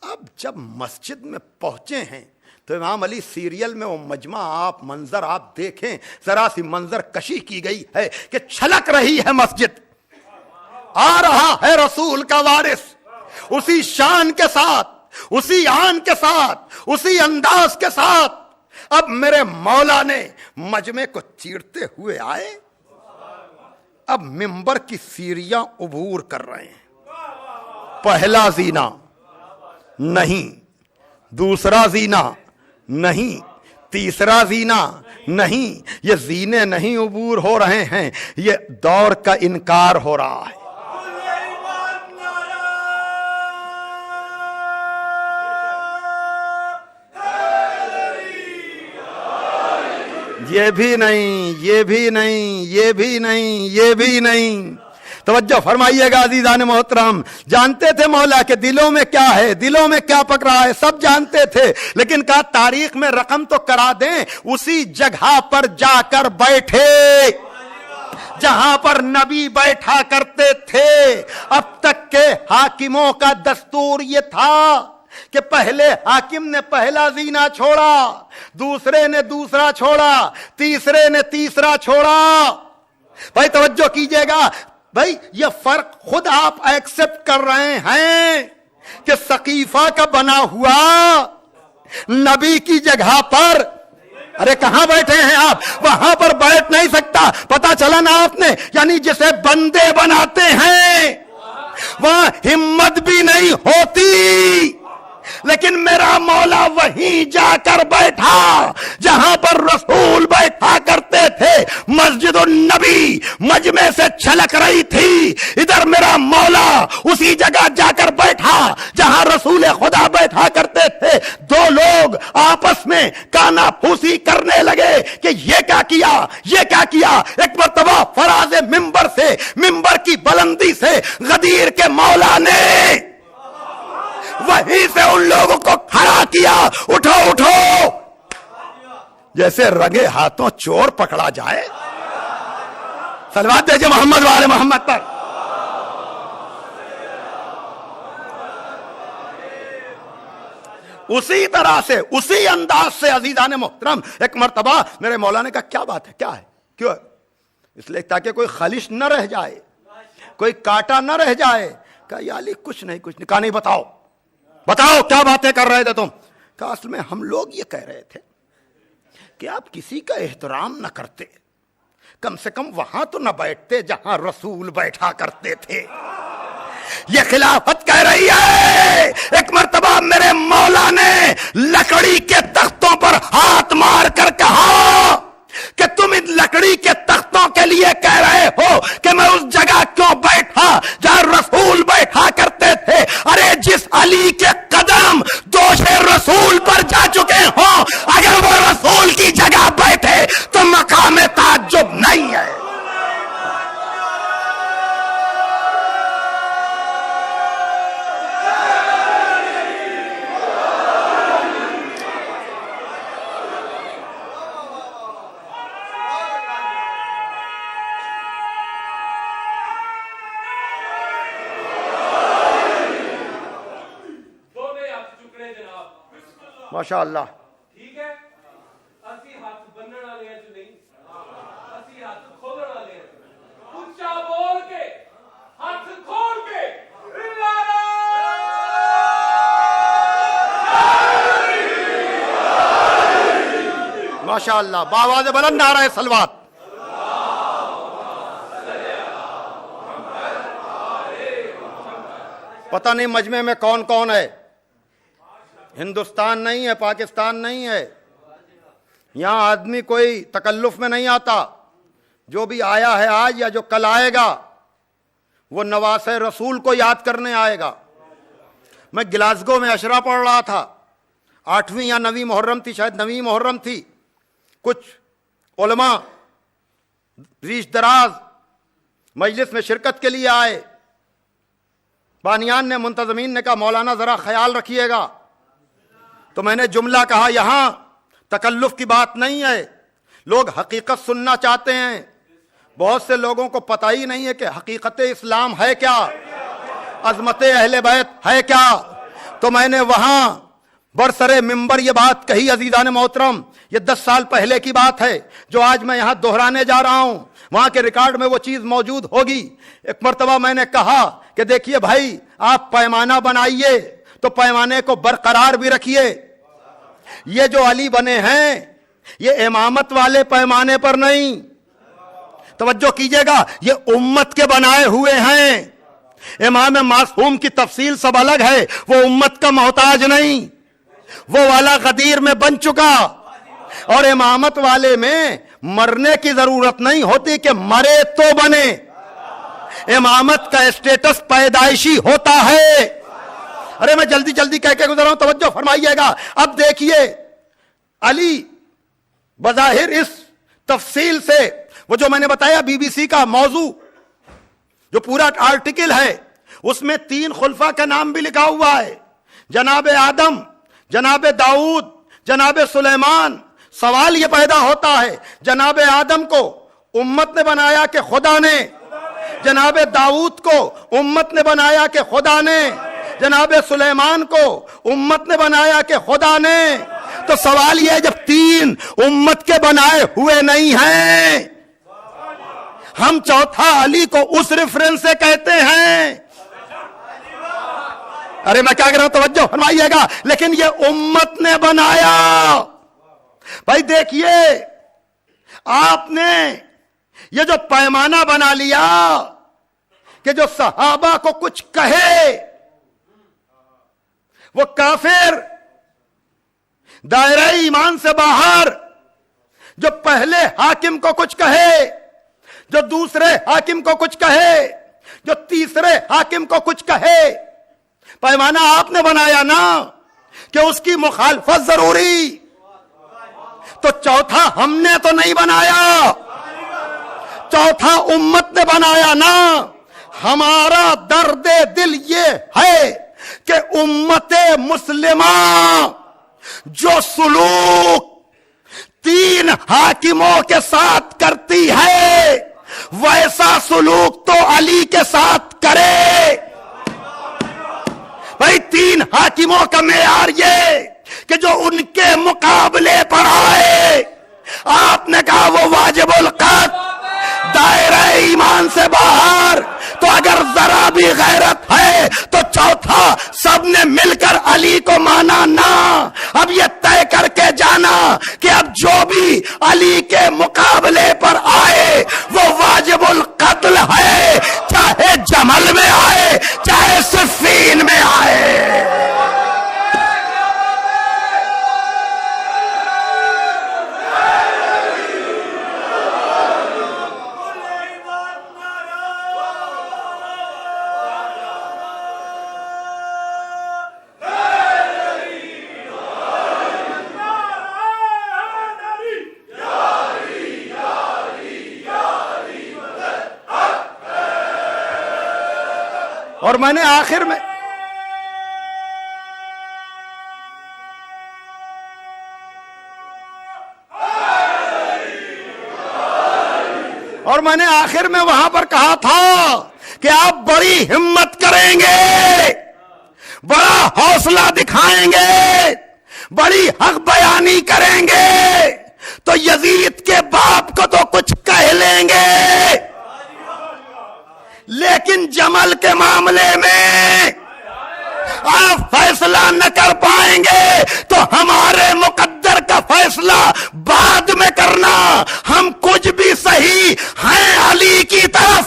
اب جب مسجد میں پہنچے ہیں تو امام علی سیریل میں وہ مجمع منظر آپ دیکھیں، ذرا سی منظر کشی کی گئی ہے کہ چھلک رہی ہے مسجد، آ رہا ہے رسول کا وارث، اسی شان کے ساتھ، اسی آن کے ساتھ، اسی انداز کے ساتھ۔ اب میرے مولا نے مجمع کو چیرتے ہوئے آئے، اب منبر کی سیڑھیاں عبور کر رہے ہیں۔ پہلا زینہ نہیں، دوسرا زینہ نہیں، تیسرا زینہ نہیں، یہ زینے نہیں عبور ہو رہے ہیں، یہ دور کا انکار ہو رہا ہے۔ یہ بھی نہیں، یہ بھی نہیں، یہ بھی نہیں، یہ بھی نہیں۔ توجہ فرمائیے گا عزیزان محترم، جانتے تھے مولا کہ دلوں میں کیا ہے، دلوں میں کیا پک رہا ہے، سب جانتے تھے، لیکن کہا تاریخ میں رقم تو کرا دیں، اسی جگہ پر جا کر بیٹھے جہاں پر نبی بیٹھا کرتے تھے۔ اب تک کے حاکموں کا دستور یہ تھا کہ پہلے حاکم نے پہلا زینہ چھوڑا، دوسرے نے دوسرا چھوڑا، تیسرے نے تیسرا چھوڑا۔ بھائی توجہ کیجئے گا، بھائی یہ فرق خود آپ ایکسپٹ کر رہے ہیں کہ سقیفہ کا بنا ہوا نبی کی جگہ پر، ارے کہاں بیٹھے ہیں آپ، وہاں پر بیٹھ نہیں سکتا، پتا چلا نا آپ نے، یعنی جسے بندے بناتے ہیں وہاں ہمت بھی نہیں ہوتی۔ لیکن میرا مولا وہیں جا کر بیٹھا جہاں پر رسول بیٹھا کرتے تھے، مسجد النبی مجمع سے چھلک رہی تھی، ادھر میرا مولا اسی جگہ جا کر بیٹھا جہاں رسول خدا بیٹھا کرتے تھے۔ دو لوگ آپس میں کانا پھوسی کرنے لگے کہ یہ کیا کیا، یہ کیا کیا۔ ایک مرتبہ فراز منبر سے، منبر کی بلندی سے غدیر کے مولا نے وہیں سے ان لوگوں کو کھڑا کیا، اٹھو اٹھو، جیسے رگے ہاتھوں چور پکڑا جائے۔ صلوات دیجئے محمد والے محمد پر۔ اسی طرح سے اسی انداز سے عزیزان محترم ایک مرتبہ میرے مولا نے کہا کیا بات ہے، کیا ہے، کیوں ہے؟ اس لیے تاکہ کوئی خلش نہ رہ جائے، کوئی کاٹا نہ رہ جائے. کہا یا علی کچھ نہیں کچھ نہیں. کہا نہیں بتاؤ بتاؤ کیا باتیں کر رہے تھے تم. کہا اصل میں ہم لوگ یہ کہہ رہے تھے کہ آپ کسی کا احترام نہ کرتے، کم سے کم وہاں تو نہ بیٹھتے جہاں رسول بیٹھا کرتے تھے. یہ خلافت کہہ رہی ہے. ایک مرتبہ میرے مولا نے لکڑی کے تختوں پر ہاتھ مار کر کہا کہ تم ان لکڑی کے تختوں کے لیے کہہ رہے ہو کہ میں اس جگہ کیوں بیٹھا جہاں رسول بیٹھا کرتے تھے. ارے جس علی کے قدم دوش رسول پر جا چکے ہوں، اگر وہ رسول کی جگہ بیٹھے تو مقام تعجب نہیں ہے. ماشاء اللہ. ٹھیک ہے، اسی ہاتھ بننے والے ہیں جو نہیں، اسی ہاتھ کھولنے والے ہیں. اونچا بول کے ہاتھ کھول کے ماشاء اللہ. باواز بلند نعرہ صلوات. پتہ نہیں مجمع میں کون کون ہے. ہندوستان نہیں ہے، پاکستان نہیں ہے. یہاں آدمی کوئی تکلف میں نہیں آتا. جو بھی آیا ہے آج یا جو کل آئے گا وہ نواسہ رسول کو یاد کرنے آئے گا. میں گلاسگو میں عشرہ پڑھ رہا تھا. 8ویں یا 9ویں محرم تھی، شاید 9ویں محرم تھی. کچھ علماء ریش دراز مجلس میں شرکت کے لیے آئے. بانیان نے، منتظمین نے کہا مولانا ذرا خیال رکھیے گا. تو میں نے جملہ کہا یہاں تکلف کی بات نہیں ہے، لوگ حقیقت سننا چاہتے ہیں. بہت سے لوگوں کو پتہ ہی نہیں ہے کہ حقیقت اسلام ہے کیا، عظمت اہل بیت ہے کیا. تو میں نے وہاں برسرے ممبر یہ بات کہی. عزیزان محترم، یہ 10 سال پہلے کی بات ہے جو آج میں یہاں دہرانے جا رہا ہوں. وہاں کے ریکارڈ میں وہ چیز موجود ہوگی. ایک مرتبہ میں نے کہا کہ دیکھیے بھائی، آپ پیمانہ بنائیے تو پیمانے کو برقرار بھی رکھیے. یہ جو علی بنے ہیں یہ امامت والے پیمانے پر نہیں، توجہ کیجئے گا، یہ امت کے بنائے ہوئے ہیں. امام معصوم کی تفصیل سب الگ ہے، وہ امت کا محتاج نہیں، وہ والا غدیر میں بن چکا. اور امامت والے میں مرنے کی ضرورت نہیں ہوتی کہ مرے تو بنے. امامت کا اسٹیٹس پیدائشی ہوتا ہے. ارے میں جلدی جلدی کہہ کے گزر رہا ہوں، توجہ فرمائیے گا. اب دیکھیے علی بظاہر اس تفصیل سے، وہ جو میں نے بتایا بی بی سی کا موضوع جو پورا آرٹیکل ہے اس میں 3 خلفاء کا نام بھی لکھا ہوا ہے، جناب آدم، جناب داؤد، جناب سلیمان. سوال یہ پیدا ہوتا ہے، جناب آدم کو امت نے بنایا کہ خدا نے؟ جناب داؤد کو امت نے بنایا کہ خدا نے؟ جناب سلیمان کو امت نے بنایا کہ خدا نے؟ تو سوال یہ ہے، جب 3 امت کے بنائے ہوئے نہیں ہیں، ہم چوتھا علی کو اس ریفرنس سے کہتے ہیں. ارے میں کیا کر رہا ہوں، توجہ فرمائیے گا. لیکن یہ امت نے بنایا. بھائی دیکھیے، آپ نے یہ جو پیمانہ بنا لیا کہ جو صحابہ کو کچھ کہے وہ کافر، دائرہ ایمان سے باہر، جو پہلے حاکم کو کچھ کہے، جو دوسرے حاکم کو کچھ کہے، جو تیسرے حاکم کو کچھ کہے. پیمانہ آپ نے بنایا نا کہ اس کی مخالفت ضروری. تو چوتھا ہم نے تو نہیں بنایا، چوتھا امت نے بنایا نا. ہمارا درد دل یہ ہے کہ امت مسلمہ جو سلوک 3 حاکموں کے ساتھ کرتی ہے ویسا سلوک تو علی کے ساتھ کرے. بھائی 3 حاکموں کا معیار یہ کہ جو ان کے مقابلے پر آئے، آپ نے کہا وہ واجب القتل، دائرہ ایمان سے باہر۔ تو اگر ذرا بھی غیرت ہے تو چوتھا، سب نے مل کر علی کو مانا نہ، اب یہ طے کر کے جانا کہ اب جو بھی علی کے مقابلے پر آئے وہ واجب القتل ہے، چاہے جمل میں آئے چاہے صفین میں آئے۔ اور میں نے آخر میں وہاں پر کہا تھا کہ آپ بڑی ہمت کریں گے، بڑا حوصلہ دکھائیں گے، بڑی حق بیانی کریں گے تو یزید کے باپ کو تو کچھ کہہ لیں گے، لیکن جمل کے معاملے میں آپ فیصلہ نہ کر پائیں گے تو ہمارے مقدر کا فیصلہ بعد میں کرنا، ہم کچھ بھی صحیح ہیں علی کی طرف،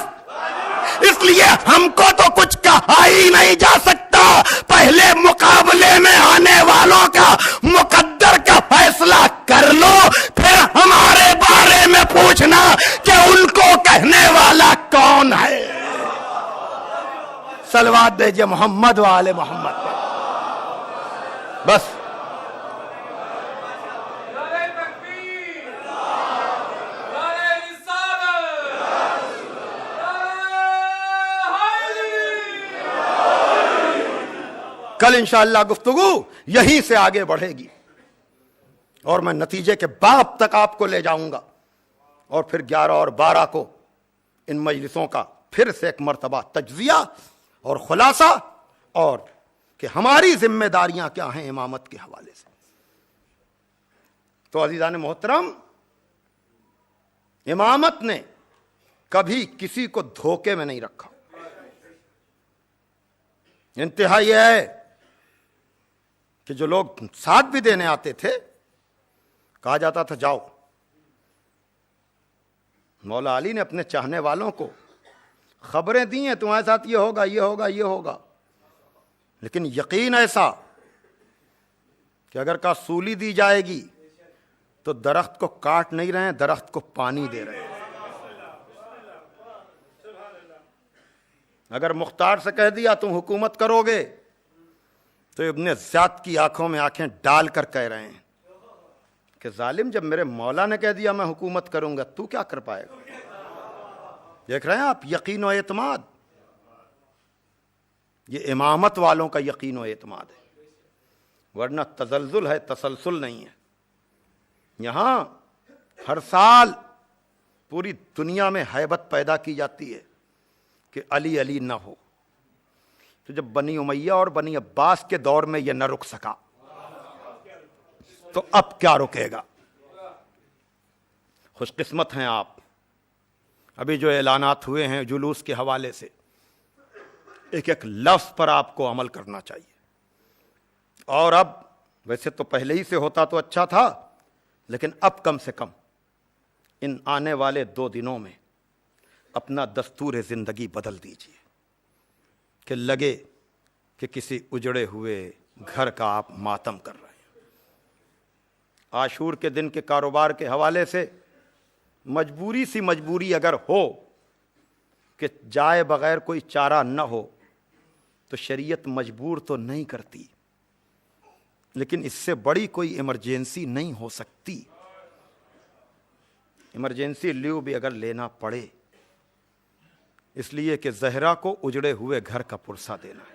اس لیے ہم کو تو کچھ کہا ہی نہیں جا سکتا، پہلے مقابلے میں آنے والوں کا مقدر کا فیصلہ کر لو، پھر ہمارے بارے میں پوچھنا کہ ان کو کہنے والا کون ہے۔ صلوات دیجئے محمد و آل محمد پر۔ بس نعرہ تکبیر، نعرہ رسالت، نعرہ حیدری۔ کل انشاءاللہ گفتگو یہیں سے آگے بڑھے گی اور میں نتیجے کے باب تک آپ کو لے جاؤں گا، اور پھر 11 اور 12 کو ان مجلسوں کا پھر سے ایک مرتبہ تجزیہ اور خلاصہ، اور کہ ہماری ذمہ داریاں کیا ہیں امامت کے حوالے سے۔ تو عزیزان محترم، امامت نے کبھی کسی کو دھوکے میں نہیں رکھا۔ انتہا یہ ہے کہ جو لوگ ساتھ بھی دینے آتے تھے، کہا جاتا تھا جاؤ۔ مولا علی نے اپنے چاہنے والوں کو خبریں دی ہیں تمہارے ساتھ یہ ہوگا یہ ہوگا یہ ہوگا، لیکن یقین ایسا کہ اگر کا سولی دی جائے گی تو درخت کو کاٹ نہیں رہے ہیں، درخت کو پانی دے رہے ہیں۔ اگر مختار سے کہہ دیا تم حکومت کرو گے تو ابن زیاد کی آنکھوں میں آنکھیں ڈال کر کہہ رہے ہیں کہ ظالم، جب میرے مولا نے کہہ دیا میں حکومت کروں گا تو کیا کر پائے گا؟ دیکھ رہے ہیں آپ، یقین و اعتماد، یہ امامت والوں کا یقین و اعتماد ہے، ورنہ تزلزل ہے، تسلسل نہیں ہے۔ یہاں ہر سال پوری دنیا میں ہیبت پیدا کی جاتی ہے کہ علی علی نہ ہو، تو جب بنی امیہ اور بنی عباس کے دور میں یہ نہ رک سکا تو اب کیا رکے گا؟ خوش قسمت ہیں آپ، ابھی جو اعلانات ہوئے ہیں جلوس کے حوالے سے، ایک ایک لفظ پر آپ کو عمل کرنا چاہیے، اور اب ویسے تو پہلے ہی سے ہوتا تو اچھا تھا، لیکن اب کم سے کم ان آنے والے 2 دنوں میں اپنا دستور زندگی بدل دیجیے کہ لگے کہ کسی اجڑے ہوئے گھر کا آپ ماتم کر رہے ہیں۔ عاشور کے دن کے کاروبار کے حوالے سے مجبوری سی مجبوری اگر ہو کہ جائے بغیر کوئی چارہ نہ ہو تو شریعت مجبور تو نہیں کرتی، لیکن اس سے بڑی کوئی ایمرجنسی نہیں ہو سکتی۔ ایمرجنسی لیو بھی اگر لینا پڑے، اس لیے کہ زہرا کو اجڑے ہوئے گھر کا پرسہ دینا ہے۔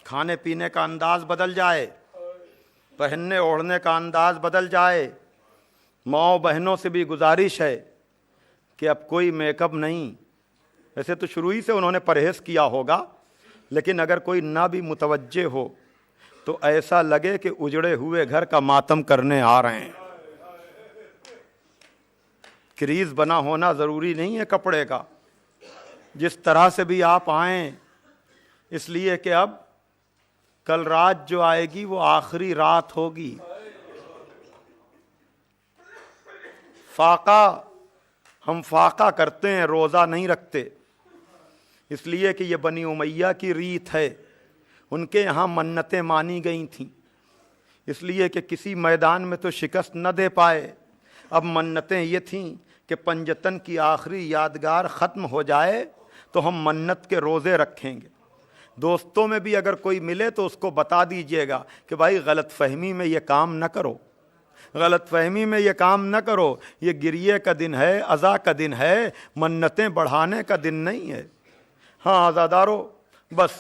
کھانے پینے کا انداز بدل جائے، پہننے اوڑھنے کا انداز بدل جائے۔ ماؤں بہنوں سے بھی گزارش ہے کہ اب کوئی میک اپ نہیں، ویسے تو شروع ہی سے انہوں نے پرہیز کیا ہوگا، لیکن اگر کوئی نہ بھی متوجہ ہو تو ایسا لگے کہ اجڑے ہوئے گھر کا ماتم کرنے آ رہے ہیں۔ کریز بنا ہونا ضروری نہیں ہے کپڑے کا، جس طرح سے بھی آپ آئیں، اس لیے کہ اب کل رات جو آئے گی وہ آخری رات ہوگی۔ ہم فاقہ کرتے ہیں، روزہ نہیں رکھتے، اس لیے کہ یہ بنی امیہ کی ریت ہے، ان کے یہاں منتیں مانی گئی تھیں، اس لیے کہ کسی میدان میں تو شکست نہ دے پائے۔ اب منتیں یہ تھیں کہ پنجتن کی آخری یادگار ختم ہو جائے تو ہم منت کے روزے رکھیں گے۔ دوستوں میں بھی اگر کوئی ملے تو اس کو بتا دیجئے گا کہ بھائی غلط فہمی میں یہ کام نہ کرو، غلط فہمی میں یہ کام نہ کرو، یہ گریے کا دن ہے، عزا کا دن ہے، منتیں بڑھانے کا دن نہیں ہے۔ ہاں عزادارو، بس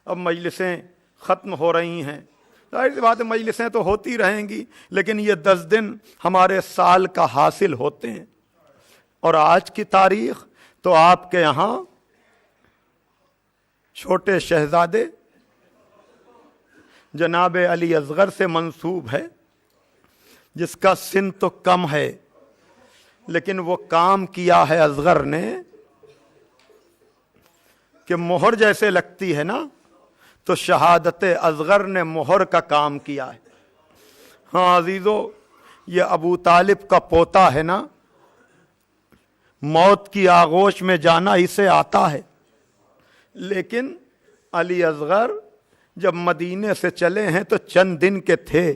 اب مجلسیں ختم ہو رہی ہیں، ظاہر سی بات ہے مجلسیں تو ہوتی رہیں گی، لیکن یہ 10 دن ہمارے سال کا حاصل ہوتے ہیں، اور آج کی تاریخ تو آپ کے یہاں چھوٹے شہزادے جناب علی اصغر سے منسوب ہے، جس کا سن تو کم ہے، لیکن وہ کام کیا ہے اصغر نے کہ مہر جیسے لگتی ہے نا، تو شہادت اصغر نے مہر کا کام کیا ہے۔ ہاں عزیزو، یہ ابو طالب کا پوتا ہے نا، موت کی آغوش میں جانا اسے آتا ہے، لیکن علی اصغر جب مدینے سے چلے ہیں تو چند دن کے تھے۔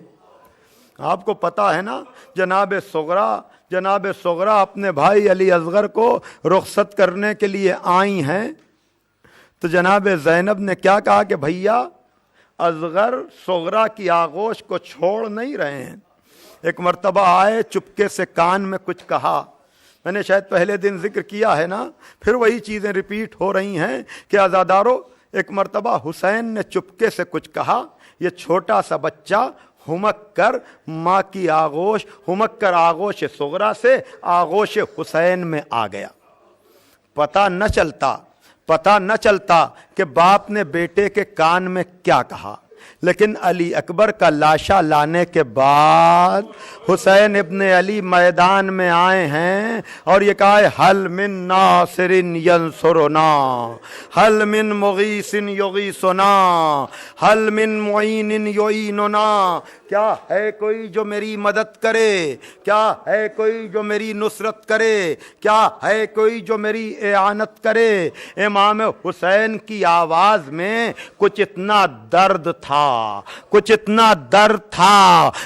آپ کو پتا ہے نا، جناب صغرا اپنے بھائی علی اصغر کو رخصت کرنے کے لیے آئی ہیں، تو جناب زینب نے کیا کہا کہ بھیا اصغر صغرا کی آغوش کو چھوڑ نہیں رہے ہیں۔ ایک مرتبہ آئے، چپکے سے کان میں کچھ کہا، میں نے شاید پہلے دن ذکر کیا ہے نا، پھر وہی چیزیں ریپیٹ ہو رہی ہیں کہ عزادارو، ایک مرتبہ حسین نے چپکے سے کچھ کہا، یہ چھوٹا سا بچہ ہمک کر ماں کی آغوش، ہمک کر آغوش صغرا سے آغوش حسین میں آ گیا۔ پتہ نہ چلتا کہ باپ نے بیٹے کے کان میں کیا کہا، لیکن علی اکبر کا لاشا لانے کے بعد حسین ابن علی میدان میں آئے ہیں اور یہ کہا ہے حل من ناصر ینصرنا، حل من مغیث یغیثنا، حل من معین یعیننا، کیا ہے کوئی جو میری مدد کرے، کیا ہے کوئی جو میری نصرت کرے، کیا ہے کوئی جو میری اعانت کرے۔ امام حسین کی آواز میں کچھ اتنا درد تھا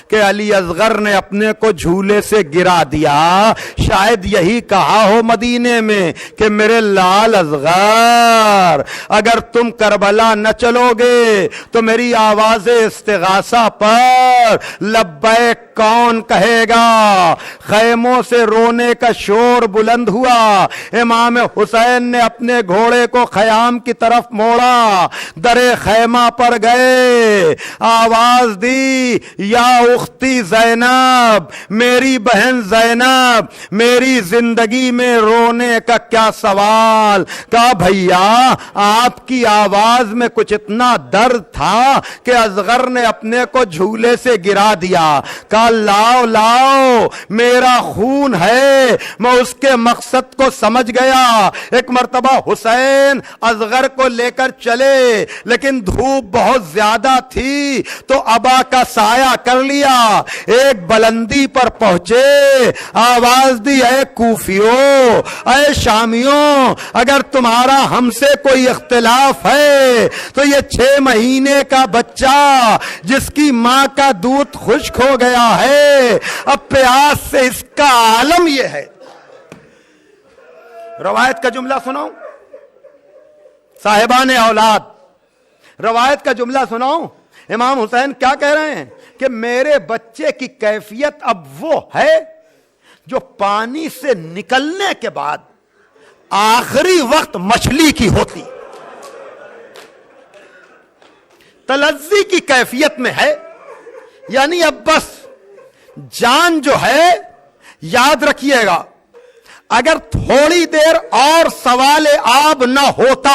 کہ علی اصغر نے اپنے کو جھولے سے گرا دیا۔ شاید یہی کہا ہو مدینے میں کہ میرے لال اصغر، اگر تم کربلا نہ چلو گے تو میری آواز استغاثہ پر لبیک کون کہے گا۔ خیموں سے رونے کا شور بلند ہوا، امام حسین نے اپنے گھوڑے کو خیام کی طرف موڑا، درے خیمہ پر گئے، آواز دی یا اختی زینب، میری بہن زینب، میری زندگی میں رونے کا کیا سوال۔ کہا بھیا آپ کی آواز میں کچھ اتنا درد تھا کہ اصغر نے اپنے کو جھولے سے گرا دیا۔ کہا لاؤ میرا خون ہے، میں اس کے مقصد کو سمجھ گیا۔ ایک مرتبہ حسین اصغر کو لے کر چلے، لیکن دھوپ بہت زیادہ تھی تو ابا کا سایہ کر لیا۔ ایک بلندی پر پہنچے، آواز دی اے کوفیوں، اے شامیوں، اگر تمہارا ہم سے کوئی اختلاف ہے تو یہ 6 مہینے کا بچہ جس کی ماں کا دودھ خشک ہو گیا ہے، اب پیاس سے اس کا عالم یہ ہے۔ روایت کا جملہ سناؤں صاحبان اولاد، روایت کا جملہ سناؤں۔ امام حسین کیا کہہ رہے ہیں کہ میرے بچے کی کیفیت اب وہ ہے جو پانی سے نکلنے کے بعد آخری وقت مچھلی کی ہوتی، تلذی کی کیفیت میں ہے۔ یعنی اب بس جان جو ہے، یاد رکھیے گا، اگر تھوڑی دیر اور سوال آب نہ ہوتا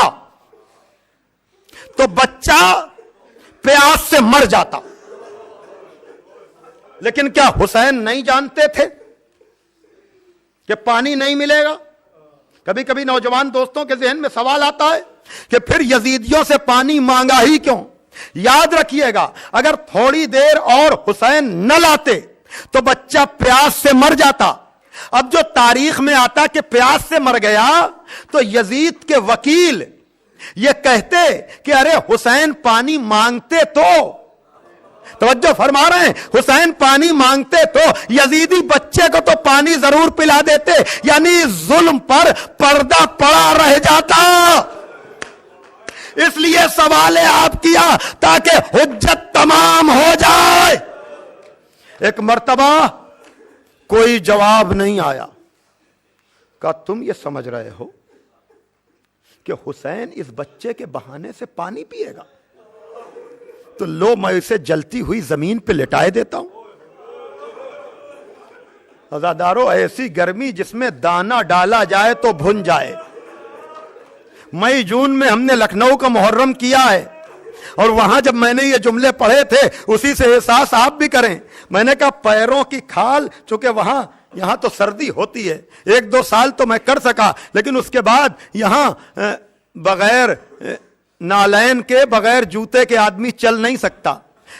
تو بچہ پیاس سے مر جاتا. لیکن کیا حسین نہیں جانتے تھے کہ پانی نہیں ملے گا؟ کبھی کبھی نوجوان دوستوں کے ذہن میں سوال آتا ہے کہ پھر یزیدیوں سے پانی مانگا ہی کیوں؟ یاد رکھیے گا، اگر تھوڑی دیر اور حسین نہ لاتے تو بچہ پیاس سے مر جاتا. اب جو تاریخ میں آتا کہ پیاس سے مر گیا تو یزید کے وکیل یہ کہتے کہ ارے حسین پانی مانگتے تو، توجہ فرما رہے ہیں، حسین پانی مانگتے تو یزیدی بچے کو تو پانی ضرور پلا دیتے، یعنی ظلم پر پردہ پڑا رہ جاتا. اس لیے سوال آپ کیا تاکہ حجت تمام ہو جائے. ایک مرتبہ کوئی جواب نہیں آیا. کہا تم یہ سمجھ رہے ہو کہ حسین اس بچے کے بہانے سے پانی پیے گا؟ تو لو میں اسے جلتی ہوئی زمین پہ لٹائے دیتا ہوں. عزادارو، ایسی گرمی جس میں دانہ ڈالا جائے تو بھن جائے. مئی جون میں ہم نے لکھنؤ کا محرم کیا ہے اور وہاں جب میں نے یہ جملے پڑھے تھے اسی سے احساس آپ بھی کریں. میں نے کہا پیروں کی کھال، چونکہ یہاں تو سردی ہوتی ہے، 1-2 سال تو میں کر سکا، لیکن اس کے بعد یہاں بغیر نالین کے، بغیر جوتے کے آدمی چل نہیں سکتا.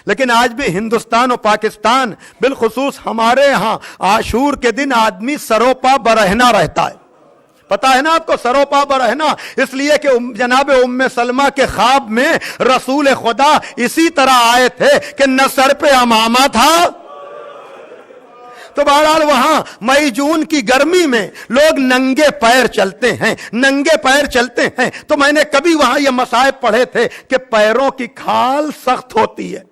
لیکن آج بھی ہندوستان اور پاکستان، بالخصوص ہمارے ہاں عاشور کے دن آدمی سروپا برہنا رہتا ہے. پتا ہے نا آپ کو سروپا برہنا؟ اس لیے کہ جناب ام سلمہ کے خواب میں رسول خدا اسی طرح آئے تھے کہ نہ سر پہ امامہ تھا. تو بہرحال وہاں مئی جون کی گرمی میں لوگ ننگے پیر چلتے ہیں، ننگے پیر چلتے ہیں. تو میں نے کبھی وہاں یہ مصائب پڑھے تھے کہ پیروں کی کھال سخت ہوتی ہے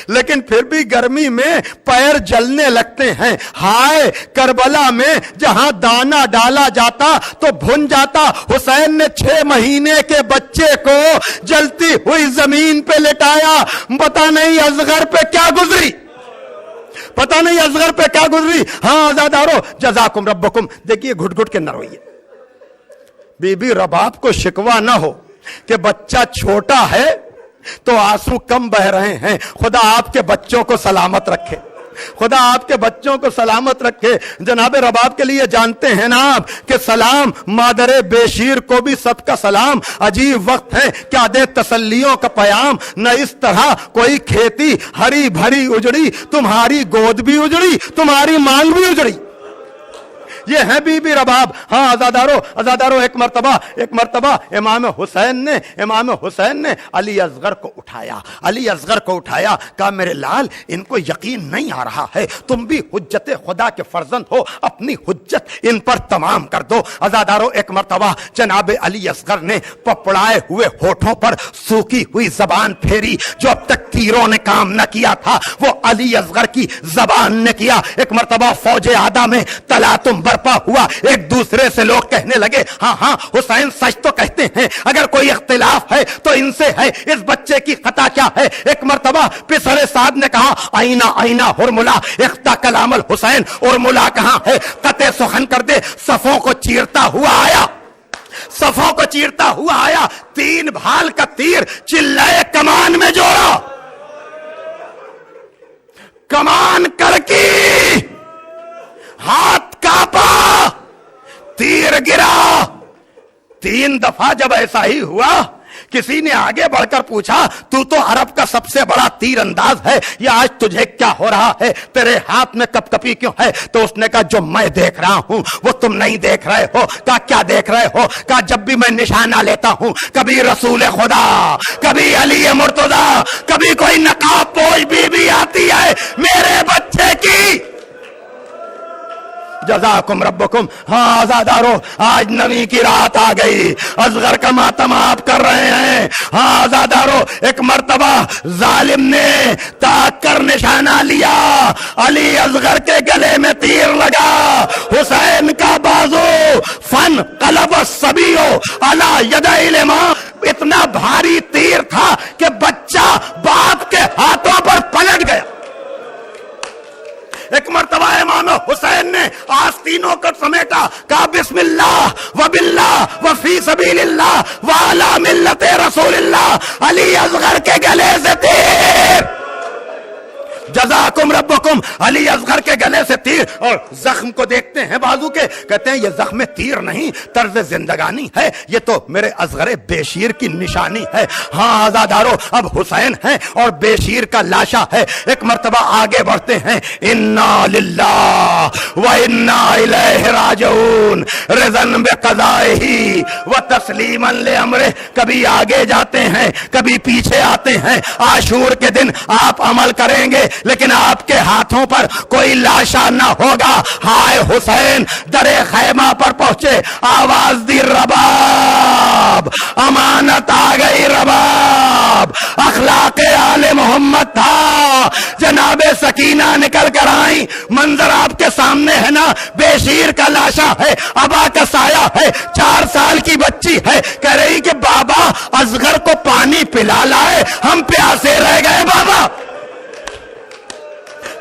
لیکن پھر بھی گرمی میں پیر جلنے لگتے ہیں. ہائے کربلا میں جہاں دانہ ڈالا جاتا تو بھن جاتا. حسین نے 6 مہینے کے بچے کو جلتی ہوئی زمین پہ لٹایا. پتہ نہیں اصغر پہ کیا گزری، پتہ نہیں اصغر پہ کیا گزری. ہاں آزادارو، جزاکم ربکم. دیکھیے گھٹ گھٹ کے نہ روئیے. بی بی رباب کو شکوہ نہ ہو کہ بچہ چھوٹا ہے تو آنسو کم بہ رہے ہیں. خدا آپ کے بچوں کو سلامت رکھے، خدا آپ کے بچوں کو سلامت رکھے. جناب رباب کے لیے جانتے ہیں نا آپ کہ سلام مادر بے شیر کو بھی سب کا سلام. عجیب وقت ہے، کیا دے تسلیوں کا پیام. نہ اس طرح کوئی کھیتی ہری بھری اجڑی، تمہاری گود بھی اجڑی، تمہاری مانگ بھی اجڑی. یہ ہے بی بی رباب. ہاں آزادارو، ایک مرتبہ امام حسین نے علی اصغر کو اٹھایا. کہا میرے لال، ان کو یقین نہیں آ رہا ہے، تم بھی حجت خدا کے فرزند ہو، اپنی حجت ان پر تمام کر دو. آزادارو، ایک مرتبہ جناب علی اصغر نے پپڑائے ہوئے ہونٹوں پر سوکھی ہوئی زبان پھیری. جو اب تک تیروں نے کام نہ کیا تھا وہ علی اصغر کی زبان نے کیا. ایک مرتبہ فوج آدھا میں تلاطم برپا ہوا. ایک دوسرے سے لوگ کہنے لگے ہاں حسین سچ تو کہتے ہیں، اگر کوئی اختلاف ہے تو ان سے ہے، اس بچے کی خطا کیا ہے؟ ایک مرتبہ پسر سعد نے کہا آئینہ ہرملا اختا کلام الحسین. ارملا کہاں ہے؟ قطع سخن کر دے. صفوں کو چیرتا ہوا آیا 3 بھال کا تیر چلائے کمان میں جوڑا. کمان کڑکی، ہاتھ کانپا، تیر گرا. 3 دفعہ جب ایسا ہی ہوا کسی نے آگے بڑھ کر پوچھا تو عرب کا سب سے بڑا تیر انداز ہے، یہ آج تجھے کیا ہو رہا ہے؟ تیرے ہاتھ میں کپ کپی کیوں ہے؟ تو اس نے کہا جو میں دیکھ رہا ہوں وہ تم نہیں دیکھ رہے ہو. کہا کیا دیکھ رہے ہو؟ کہا جب بھی میں نشانہ لیتا ہوں، کبھی رسول خدا، کبھی علی مرتضی، کبھی کوئی نقاب پوش بی آتی ہے میرے بچے کی. جزاکم ربکم. ہاں آزادارو، آج نویں کی رات آ گئی، اصغر کا ماتم آپ کر رہے ہیں. ہاں آزادارو، ایک مرتبہ ظالم نے تاک کر نشانہ لیا، علی اصغر کے گلے میں تیر لگا. حسین کا بازو فن قلب الصبیو علی یدی الامام، اتنا بھاری تیر تھا کہ بچہ باپ کے ہاتھوں پر پلٹ گیا. ایک مرتبہ امام حسین نے آستینوں کو سمیٹا، کہا علی اصغر کے گلے سے تیر، جزاکم ربکم، علی اصغر کے گلے سے تیر، اور زخم کو دیکھتے ہیں بازو کے، کہتے ہیں یہ زخم تیر نہیں، طرز زندگانی ہے، یہ تو میرے اصغر بے شیر کی نشانی ہے۔ ہاں عزادارو، اب حسین ہیں اور بے شیر کا لاشا ہے۔ ایک مرتبہ آگے بڑھتے ہیں، انا للہ و انا الیہ راجعون، رضا بقضائہ و تسلیما لامرہ، کبھی آگے جاتے ہیں کبھی پیچھے آتے ہیں۔ عاشور کے دن آپ عمل کریں گے لیکن آپ کے ہاتھوں پر کوئی لاشا نہ ہوگا۔ ہائے حسین در خیمہ پر پہنچے، آواز دی رباب، امانت آ گئی رباب، اخلاق آل محمد تھا۔ جناب سکینہ نکل کر آئیں، منظر آپ کے سامنے ہے نا، بے شیر کا لاشا ہے، ابا کا سایہ ہے، 4 سال کی بچی ہے، کہہ رہی کہ بابا اصغر کو پانی پلا لائے، ہم پیاسے رہ گئے بابا۔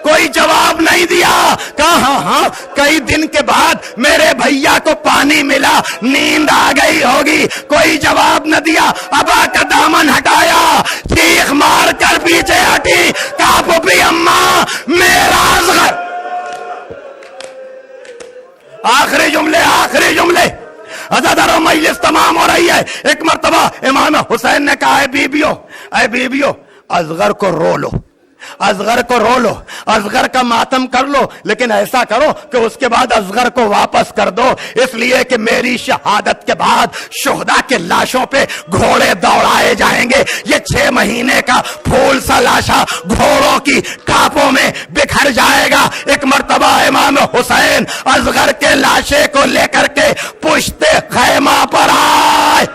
کوئی جواب نہیں دیا، کہا ہاں کئی دن کے بعد میرے بھیا کو پانی ملا، نیند آ گئی ہوگی، کوئی جواب نہ دیا۔ ابا کا دامن ہٹایا، چیخ مار کر پیچھے ہٹی، کہا پھوپھی اماں میرا اصغر۔ آخری جملے عزادارو، مجلس تمام ہو رہی ہے۔ ایک مرتبہ امام حسین نے کہا، اے بیبیو اصغر کو رو لو، اصغر کو رو لو، اصغر کا ماتم کر لو، لیکن ایسا کرو کہ اس کے بعد اصغر کو واپس کر دو، اس لیے کہ میری شہادت کے بعد شہداء کے لاشوں پہ گھوڑے دوڑائے جائیں گے۔ یہ 6 مہینے کا پھول سا لاشا گھوڑوں کی ٹاپوں میں بکھر جائے گا۔ ایک مرتبہ امام حسین اصغر کے لاشے کو لے کر کے پشت خیمہ پر آئے،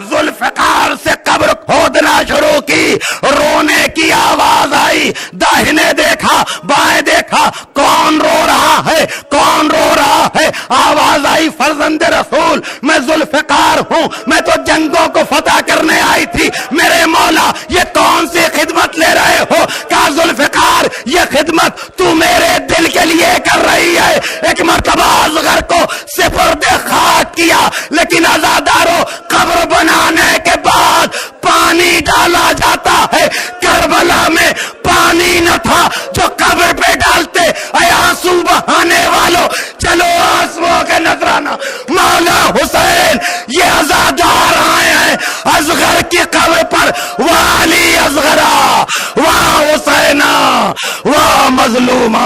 ذوالفقار سے قبر کھودنا شروع کی، رونے کی آواز آئی، داہنے دیکھا بائیں دیکھا، کون رو رہا ہے، کون رو رہا ہے؟ آواز آئی، فرزند رسول میں ذوالفقار ہوں، میں تو جنگوں کو فتح کرنے آئی تھی، میرے مولا یہ کون سی خدمت لے رہے ہو؟ کہا ذوالفقار یہ خدمت تو میرے دل کے لیے کر رہی ہے۔ ایک مرتبہ اصغر کو سپرد خاک کیا، لیکن عزادارو قبر بنانے کے بعد پانی ڈالا جاتا ہے، کربلا میں پانی نہ تھا جو قبر پہ ڈالتے۔ اے آنسو بہانے والوں، چلو آنسوؤں کے نذرانہ مولا حسین یہ عزادار آئے ہیں اصغر کی قبر پر، والی اصغرا، واہ حسینہ، واہ مظلومہ۔